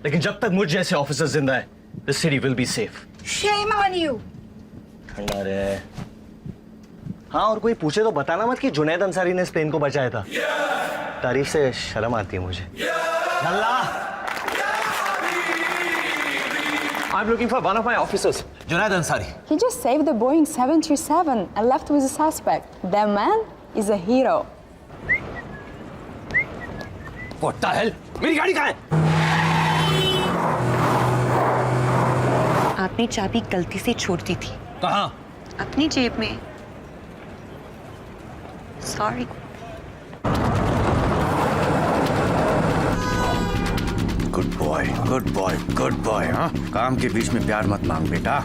Speaker 7: लेकिन जब तक मुझ जैसे ऑफिसर जिंदा है, this city will be safe.
Speaker 9: Shame on you!
Speaker 7: ठंडा रहे।
Speaker 20: हाँ, और कोई पूछे तो बताना मत कि जुनैद अंसारी ने स्पेन को बचाया था। तारीफ से शर्म आती है मुझे। अल्लाह!
Speaker 3: I'm looking for one of my officers, Junaid Ansari.
Speaker 9: He just saved the Boeing 737 and left with a suspect. That man is a hero.
Speaker 3: What the hell? मेरी गाड़ी कहाँ है?
Speaker 19: आपने चाबी गलती से छोड़ दी थी।
Speaker 3: कहाँ?
Speaker 19: अपनी जेब में। Sorry.
Speaker 8: Good boy, good boy, good boy. हाँ, काम के बीच में प्यार मत मांग बेटा।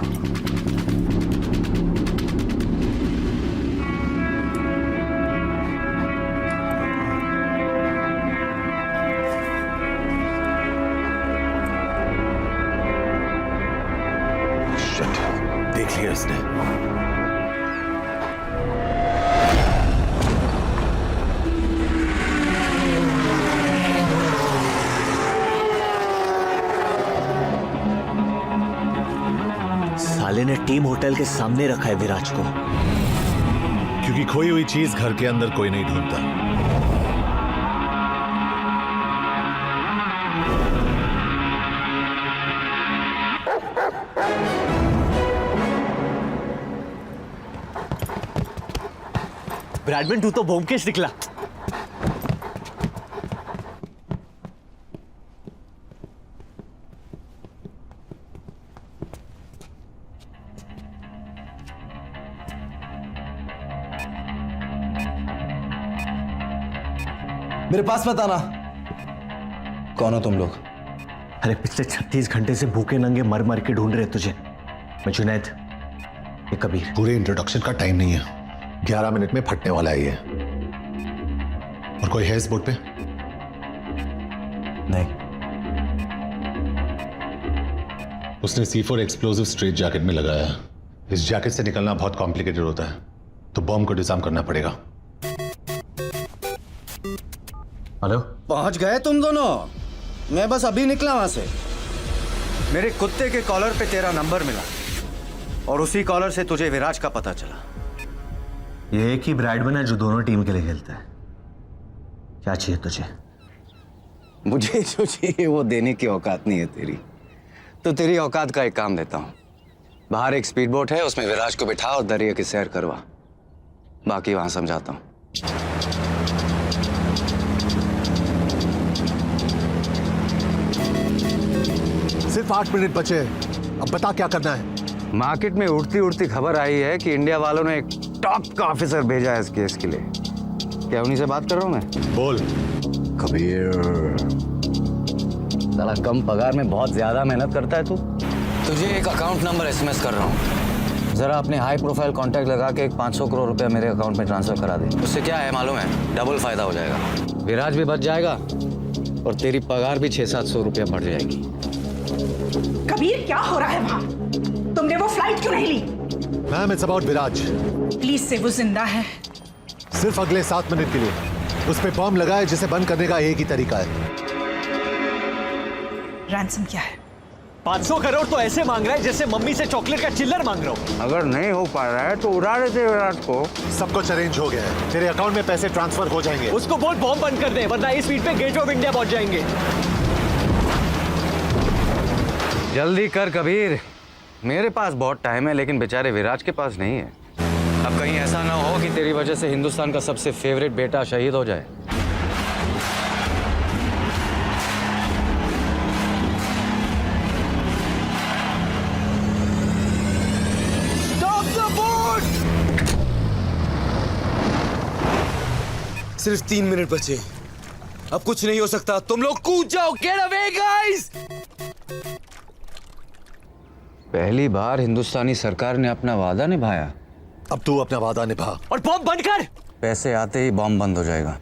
Speaker 8: शिट, देख लिया इसने।
Speaker 20: साले ने टीम होटल के सामने रखा है विराज को,
Speaker 2: क्योंकि खोई हुई चीज घर के अंदर कोई नहीं ढूंढता।
Speaker 20: ब्रैडमैन, तू तो ब्योमकेश निकला।
Speaker 14: मेरे पास मत आना। कौन हो तुम लोग?
Speaker 20: अरे पिछले 36 घंटे से भूखे नंगे मर मर के ढूंढ रहे तुझे। मैं जुनैद, ये कबीर।
Speaker 2: पूरे इंट्रोडक्शन का टाइम नहीं है, 11 मिनट में फटने वाला है ये। और कोई है इस बोर्ड पे?
Speaker 14: नहीं।
Speaker 2: उसने C4 एक्सप्लोसिव स्ट्रेट जैकेट में लगाया है। इस जैकेट से निकलना बहुत कॉम्प्लिकेटेड होता है, तो बॉम्ब को डिजाइन करना पड़ेगा।
Speaker 20: हेलो,
Speaker 8: पहुंच गए तुम दोनों? मैं बस अभी निकला वहां से। मेरे कुत्ते के कॉलर पे तेरा नंबर मिला और उसी कॉलर से तुझे विराज का पता चला।
Speaker 20: ये एक ही ब्रैडमैन है जो दोनों टीम के लिए खेलता है। क्या चाहिए तुझे?
Speaker 8: मुझे जो चाहिए वो देने की औकात नहीं है तेरी। तो तेरी औकात का एक काम देता हूं। बाहर एक स्पीड बोट है, उसमें विराज को बिठा और दरिया की सैर करवा। बाकी वहां समझाता हूं।
Speaker 2: सिर्फ 8 मिनट बचे, अब बता क्या करना है?
Speaker 8: मार्केट में उड़ती उड़ती खबर आई है कि इंडिया वालों ने एक टॉप का ऑफिसर भेजा है इस केस के लिए। क्या उन्हीं से बात कर रहा हूं मैं?
Speaker 2: बोल।
Speaker 8: कबीर, साला कम पगार में बहुत ज्यादा मेहनत करता है तू। तुझे एक अकाउंट नंबर SMS कर रहा हूँ, जरा अपने हाई प्रोफाइल कॉन्टैक्ट लगा के एक 500 करोड़ रुपया मेरे अकाउंट में ट्रांसफर करा दे। उससे क्या है मालूम है? डबल फायदा हो जाएगा। विराज भी बच जाएगा और तेरी पगार भी 600-700 रुपया बढ़ जाएगी।
Speaker 13: कबीर, क्या हो रहा है वहाँ? तुमने वो फ्लाइट क्यों नहीं ली?
Speaker 2: Ma'am, it's about Viraj.
Speaker 13: Please say, वो जिंदा है।
Speaker 2: सिर्फ अगले 7 मिनट के लिए। उस पे बॉम्ब लगाए, जिसे बंद करने का एक ही तरीका है।
Speaker 13: रैंसम क्या है?
Speaker 20: 500 करोड़ तो ऐसे मांग रहा है जैसे मम्मी से चॉकलेट का चिल्लर मांग रहा हूँ।
Speaker 8: अगर नहीं हो पा रहा है तो उड़ा देते विराज को।
Speaker 2: सब कुछ अरेंज हो गया है, तेरे अकाउंट में पैसे ट्रांसफर हो जाएंगे।
Speaker 20: उसको बोल बॉम्ब बंद कर दे, वरना इस स्पीड पे गेट ऑफ इंडिया पहुंच जाएंगे।
Speaker 8: जल्दी कर कबीर, मेरे पास बहुत टाइम है, लेकिन बेचारे विराज के पास नहीं है। अब कहीं ऐसा ना हो कि तेरी वजह से हिंदुस्तान का सबसे फेवरेट बेटा शहीद हो जाए।
Speaker 14: सिर्फ 3 मिनट बचे, अब कुछ नहीं हो सकता। तुम लोग कूद जाओ। Get away guys.
Speaker 8: पहली बार हिंदुस्तानी सरकार ने अपना वादा निभाया।
Speaker 2: अब तू अपना वादा निभा
Speaker 20: और बॉम्ब बंद कर।
Speaker 8: पैसे आते ही बॉम्ब बंद हो जाएगा।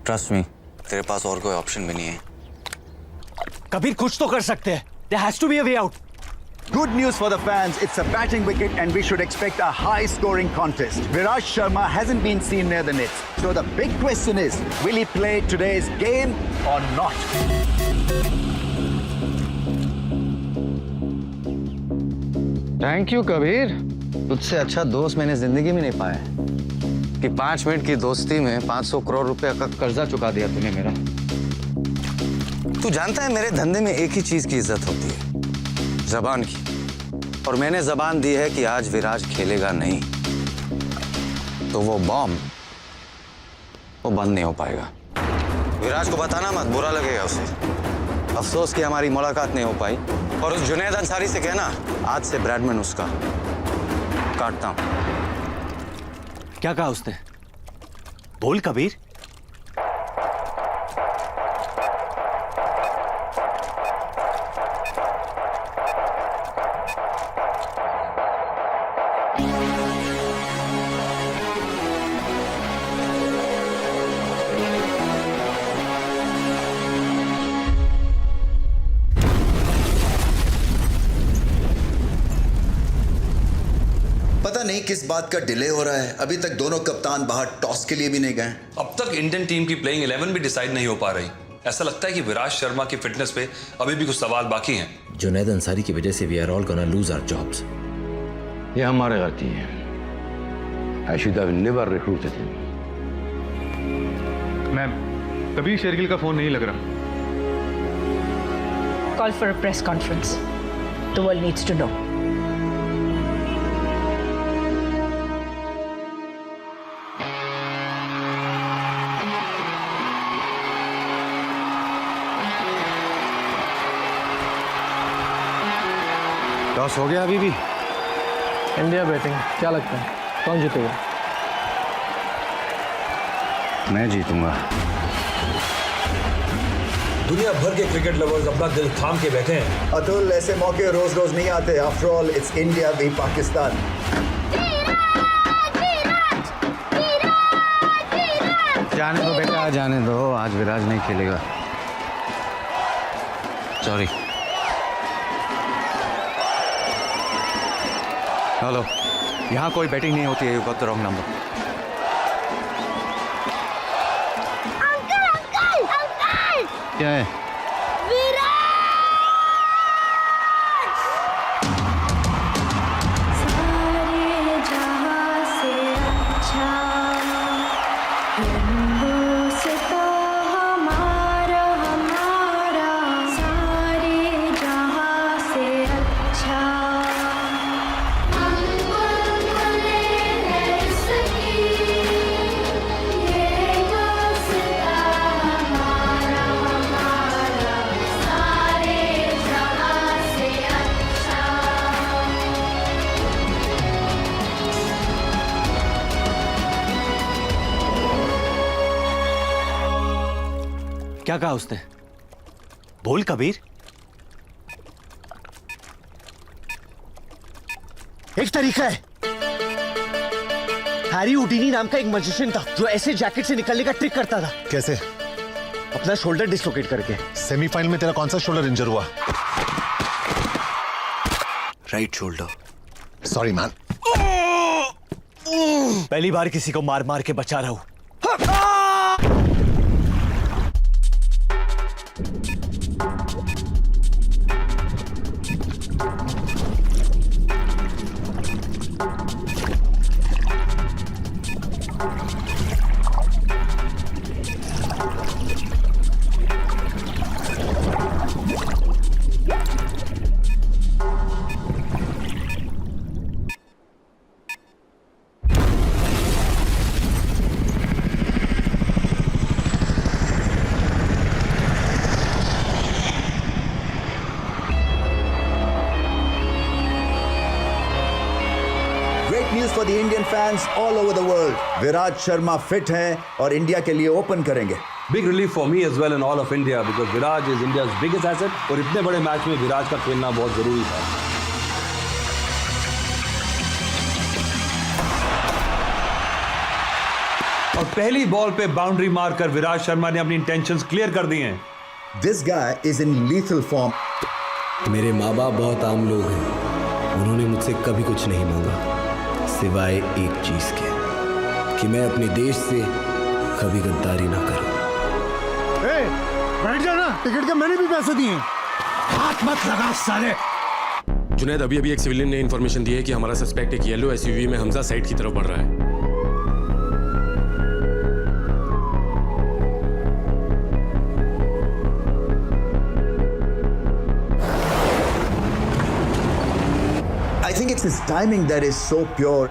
Speaker 8: ट्रस्ट मी, तेरे पास और कोई ऑप्शन भी नहीं है।
Speaker 20: कबीर, कुछ तो कर सकते हैं। There has to be a way out.
Speaker 18: Good news for the fans. It's a batting wicket and we should expect a high-scoring contest. Viraj Sharma hasn't been seen near the nets. So the big question is, will he play today's game or not?
Speaker 8: Thank you Kabir, तुझसे अच्छा दोस्त मैंने जिंदगी में नहीं पाया। कि 5 minute की दोस्ती में 500 करोड़ रुपए का कर्जा चुका दिया तूने मेरा। तू जानता है मेरे धंधे में एक ही चीज की इज्जत होती है, जबान की। और मैंने जबान दी है कि आज विराज खेलेगा नहीं, तो वो बॉम्ब वो बंद नहीं हो पाएगा। विराज को बताना मत, बुरा लगेगा उसे। अफसोस कि हमारी मुलाकात नहीं हो पाई। और उस जुनैद अंसारी से कहना आज से ब्रैडमैन उसका काटता हूं।
Speaker 20: क्या कहा उसने? बोल कबीर।
Speaker 10: पता नहीं किस बात का डिले हो रहा है। अभी तक दोनों कप्तान बाहर टॉस के लिए भी नहीं गए।
Speaker 12: अब तक इंडियन टीम की प्लेइंग 11 भी डिसाइड नहीं हो पा रही। ऐसा लगता है कि विराज शर्मा की फिटनेस पे अभी भी कुछ सवाल बाकी हैं।
Speaker 16: जुनैद अंसारी की वजह से we are all gonna lose our jobs.
Speaker 8: ये हमारी गलती है। I should have never recruited him.
Speaker 21: Ma'am, कभी शेरगिल का फोन नहीं लग रहा।
Speaker 13: Call for a press conference. The world needs to know.
Speaker 8: Toss हो गया अभी भी?
Speaker 3: इंडिया बैटिंग, क्या लगता है कौन जीतेगा?
Speaker 8: मैं जीतूंगा।
Speaker 12: दुनिया भर के क्रिकेट लवर्स अपना दिल थाम के बैठे हैं।
Speaker 18: अतुल, ऐसे मौके रोज रोज नहीं आते। After all it's India v Pakistan.
Speaker 8: जाने दो बेटा, जाने दो। आज विराज नहीं खेलेगा। सॉरी। हेलो, यहाँ कोई बैटिंग नहीं होती है। You got the wrong number.
Speaker 11: Uncle uncle uncle,
Speaker 8: क्या है?
Speaker 11: सारे जहां से अच्छा हिंदुस्तां हमारा हमारा, सारे जहां से अच्छा।
Speaker 20: क्या कहा उसने? बोल कबीर। एक तरीका है। हैरी हुडीनी नाम का एक मैजिशियन था जो ऐसे जैकेट से निकलने का ट्रिक करता था।
Speaker 2: कैसे?
Speaker 20: अपना शोल्डर डिसलोकेट करके।
Speaker 2: सेमीफाइनल में तेरा कौन सा शोल्डर इंजर हुआ?
Speaker 20: Right shoulder.
Speaker 2: Sorry man.
Speaker 20: पहली बार किसी को मार मार के बचा रहा हूं।
Speaker 18: News for the Indian fans all over the world. Viraj Sharma fit हैं और इंडिया के लिए ओपन करेंगे।
Speaker 12: Big relief for me as well and all of India because Viraj is India's biggest asset और इतने बड़े मैच में विराज का खेलना बहुत जरूरी था। और पहली बॉल पे बाउंड्री मारकर विराज शर्मा ने अपनी इंटेंशंस क्लियर कर दी हैं।
Speaker 18: This guy is in lethal form.
Speaker 14: मेरे माँ बाप बहुत आम लोग हैं। उन्होंने मुझसे कभी कुछ नहीं मांगा सिवाय एक चीज के, कि मैं अपने देश से कभी गद्दारी ना करूं।
Speaker 15: बैठ जाना, टिकट के मैंने भी पैसे दिए। हाथ मत लगा साले।
Speaker 24: जुनैद, अभी एक सिविलियन ने इन्फॉर्मेशन दी है कि हमारा सस्पेक्ट एक येलो एसयूवी में हमजा साइड की तरफ बढ़ रहा है।
Speaker 10: think it's his timing that is so pure.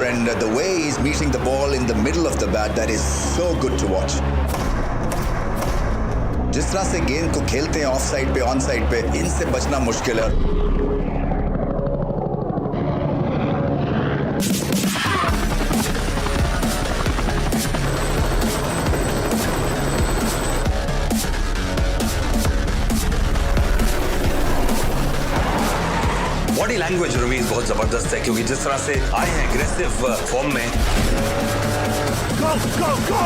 Speaker 10: And the way he's meeting the ball in the middle of the bat, that is so good to watch. जिस तरह से गेंद को खेलते हैं ऑफ साइड पे, ऑन साइड पे, इनसे बचना मुश्किल है.
Speaker 12: बॉडी लैंग्वेज रवीज बहुत जबरदस्त है, क्योंकि जिस तरह से आए हैं एग्रेसिव फॉर्म में.
Speaker 15: Go, go, go!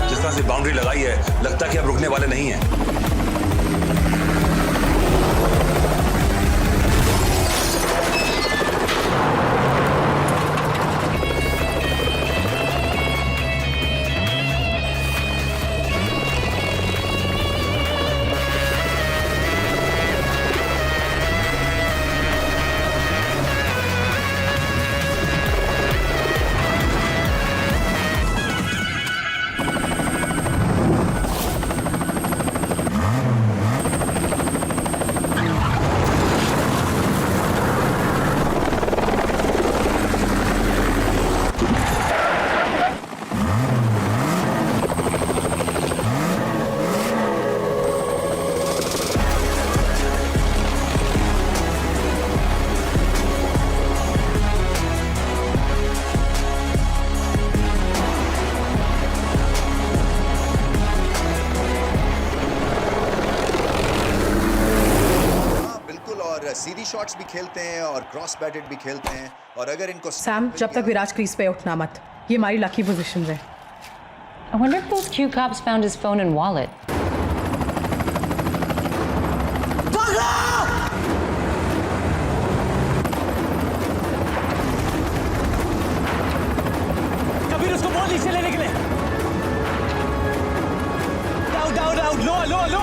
Speaker 12: जिस तरह से बाउंड्री लगाई है, लगता है कि अब रुकने वाले नहीं हैं.
Speaker 10: सीधी शॉट्स भी खेलते हैं और क्रॉस बैटेड भी खेलते हैं. और अगर इनको
Speaker 13: सैम, जब तक विराज क्रीज पे उठना मत. ये हमारी लकी पोजीशन है.
Speaker 19: I wonder if those Q cops found his phone and wallet.
Speaker 7: Kabir उसको बॉल नीचे लेने के लिए. डाउन डाउन डाउन, लो लो लो.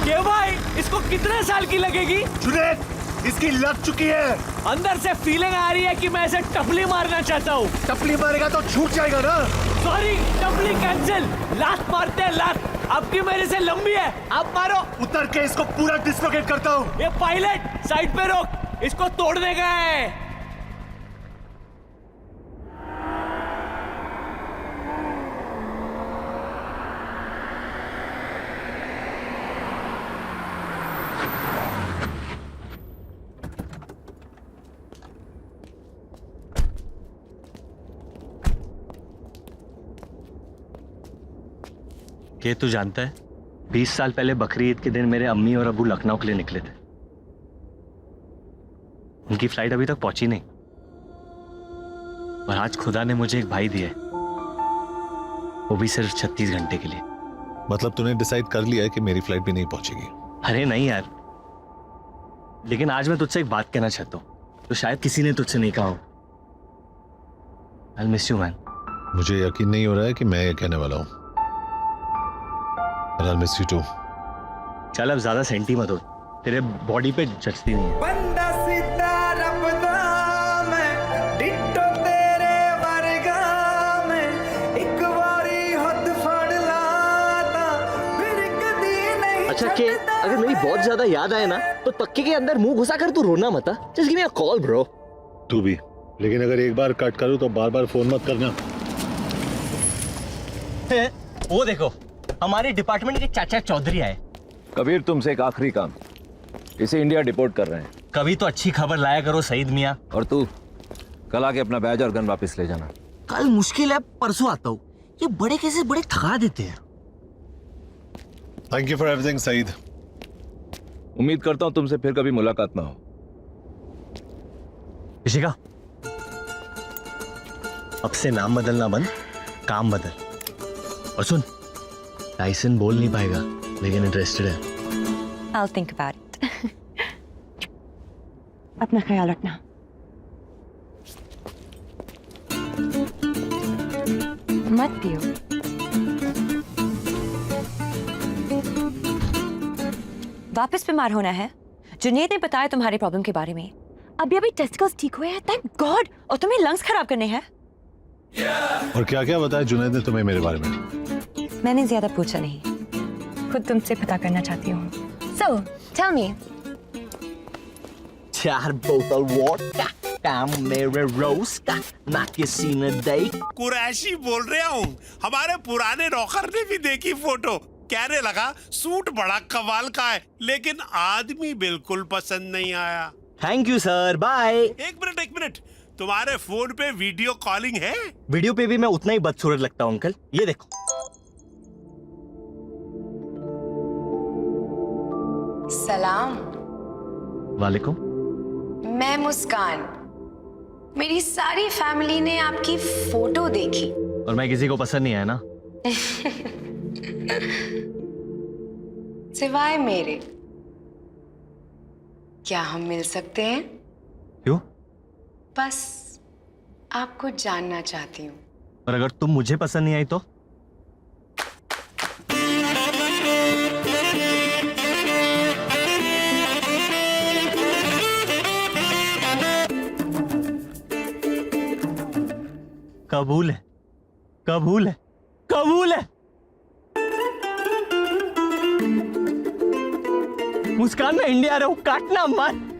Speaker 7: ये भाई, इसको कितने साल की लगेगी?
Speaker 15: जुनैद, इसकी लग चुकी है.
Speaker 7: अंदर से फीलिंग आ रही है कि मैं इसे टपली मारना चाहता हूँ.
Speaker 15: टपली मारेगा तो छूट जाएगा ना.
Speaker 7: सॉरी, टपली कैंसिल. लात मारते हैं, लात. आपकी मेरे से लंबी है, आप मारो.
Speaker 15: उतर के इसको पूरा डिस्लोकेट करता हूँ.
Speaker 7: ये पायलट साइड पे रोक, इसको तोड़ने का है. ये तू जानता है, 20 साल पहले बकरी ईद के दिन मेरे अम्मी और अब्बू लखनऊ के लिए निकले थे. उनकी फ्लाइट अभी तक पहुंची नहीं, और आज खुदा ने मुझे एक भाई दिया है, वो भी सिर्फ 36 घंटे के लिए.
Speaker 2: मतलब तूने डिसाइड कर लिया है कि मेरी फ्लाइट भी नहीं पहुंचेगी?
Speaker 7: अरे नहीं यार, लेकिन आज मैं तुझसे एक बात कहना चाहता हूँ, तो शायद किसी ने तुझसे नहीं कहा हो. I'll miss you, man.
Speaker 2: मुझे यकीन नहीं हो रहा है कि मैं ये कहने वाला हूँ. I'll miss you too.
Speaker 7: चल अब ज्यादा सेंटी मत हो, तेरे बॉडी पे जचती नहीं है.
Speaker 15: बंदा सीधा रब दा मैं, डिट्टो तेरे वर्गा मैं, एक बारी हद फड़ लाता, फिर कदी नहीं.
Speaker 20: अच्छा के अगर मेरी बहुत ज्यादा याद आए ना, तो तक्के के अंदर मुंह घुसा कर तू रोना मत. Just give me a call bro.
Speaker 2: तू भी, लेकिन अगर एक बार कट करूं तो बार बार फोन मत करना.
Speaker 7: वो देखो, हमारे डिपार्टमेंट के चाचा चौधरी आए.
Speaker 16: कबीर, तुमसे एक आखिरी काम. इसे इंडिया डिपोर्ट कर रहे हैं.
Speaker 7: कभी तो अच्छी खबर लाया करो सईद मियाँ.
Speaker 16: और तू कल आके अपना बैज और गन वापस ले जाना.
Speaker 20: कल मुश्किल है, परसों आता हूँ. ये बड़े कैसे बड़े थका देते हैं.
Speaker 2: Thank you for everything Saeed.
Speaker 16: उम्मीद करता हूं तुमसे फिर कभी मुलाकात ना हो।
Speaker 20: ऋषिका, अब से नाम बदलना बंद, काम बदल। और सुन, टाइसन बोल नहीं पाएगा लेकिन इंटरेस्टेड है।
Speaker 19: I'll think about it. अपना ख्याल रखना। मत पियो। वापस बीमार होना है? जुनैद ने बताया तुम्हारी प्रॉब्लम के बारे में। अभी टेस्टिकल्स ठीक हुए हैं, थैंक गॉड। और तुम्हें लंग्स खराब करने हैं।
Speaker 2: और क्या क्या बताया जुनैद ने तुम्हें मेरे बारे में?
Speaker 19: मैंने ज्यादा पूछा नहीं, खुद तुमसे पता करना चाहती हूँ। So, tell me.
Speaker 20: 4 बोतल वोडका, काम मेरे रोज का, ना किसी ने देख।
Speaker 5: कुरैशी बोल रहा हूँ। हमारे पुराने नौकर ने भी देखी फोटो, कहने लगा सूट बड़ा कमाल का है, लेकिन आदमी बिल्कुल पसंद नहीं आया।
Speaker 20: Thank you sir, bye.
Speaker 5: एक मिनट, तुम्हारे फोन पे वीडियो कॉलिंग है?
Speaker 20: वीडियो पे भी मैं उतना ही बदसूरत लगता हूँ अंकल, ये देखो।
Speaker 9: सलाम।
Speaker 20: वालेकुम।
Speaker 9: मैं मुस्कान। मेरी सारी फैमिली ने आपकी फोटो देखी।
Speaker 20: और मैं किसी को पसंद नहीं आया ना?
Speaker 9: सिवाय मेरे। क्या हम मिल सकते हैं?
Speaker 20: क्यों?
Speaker 9: बस आपको जानना चाहती हूँ।
Speaker 20: और अगर तुम मुझे पसंद नहीं आई तो? कबूल है, कबूल है, कबूल है। मुस्कान, मैं इंडिया आ रहा हूं, काटना मत।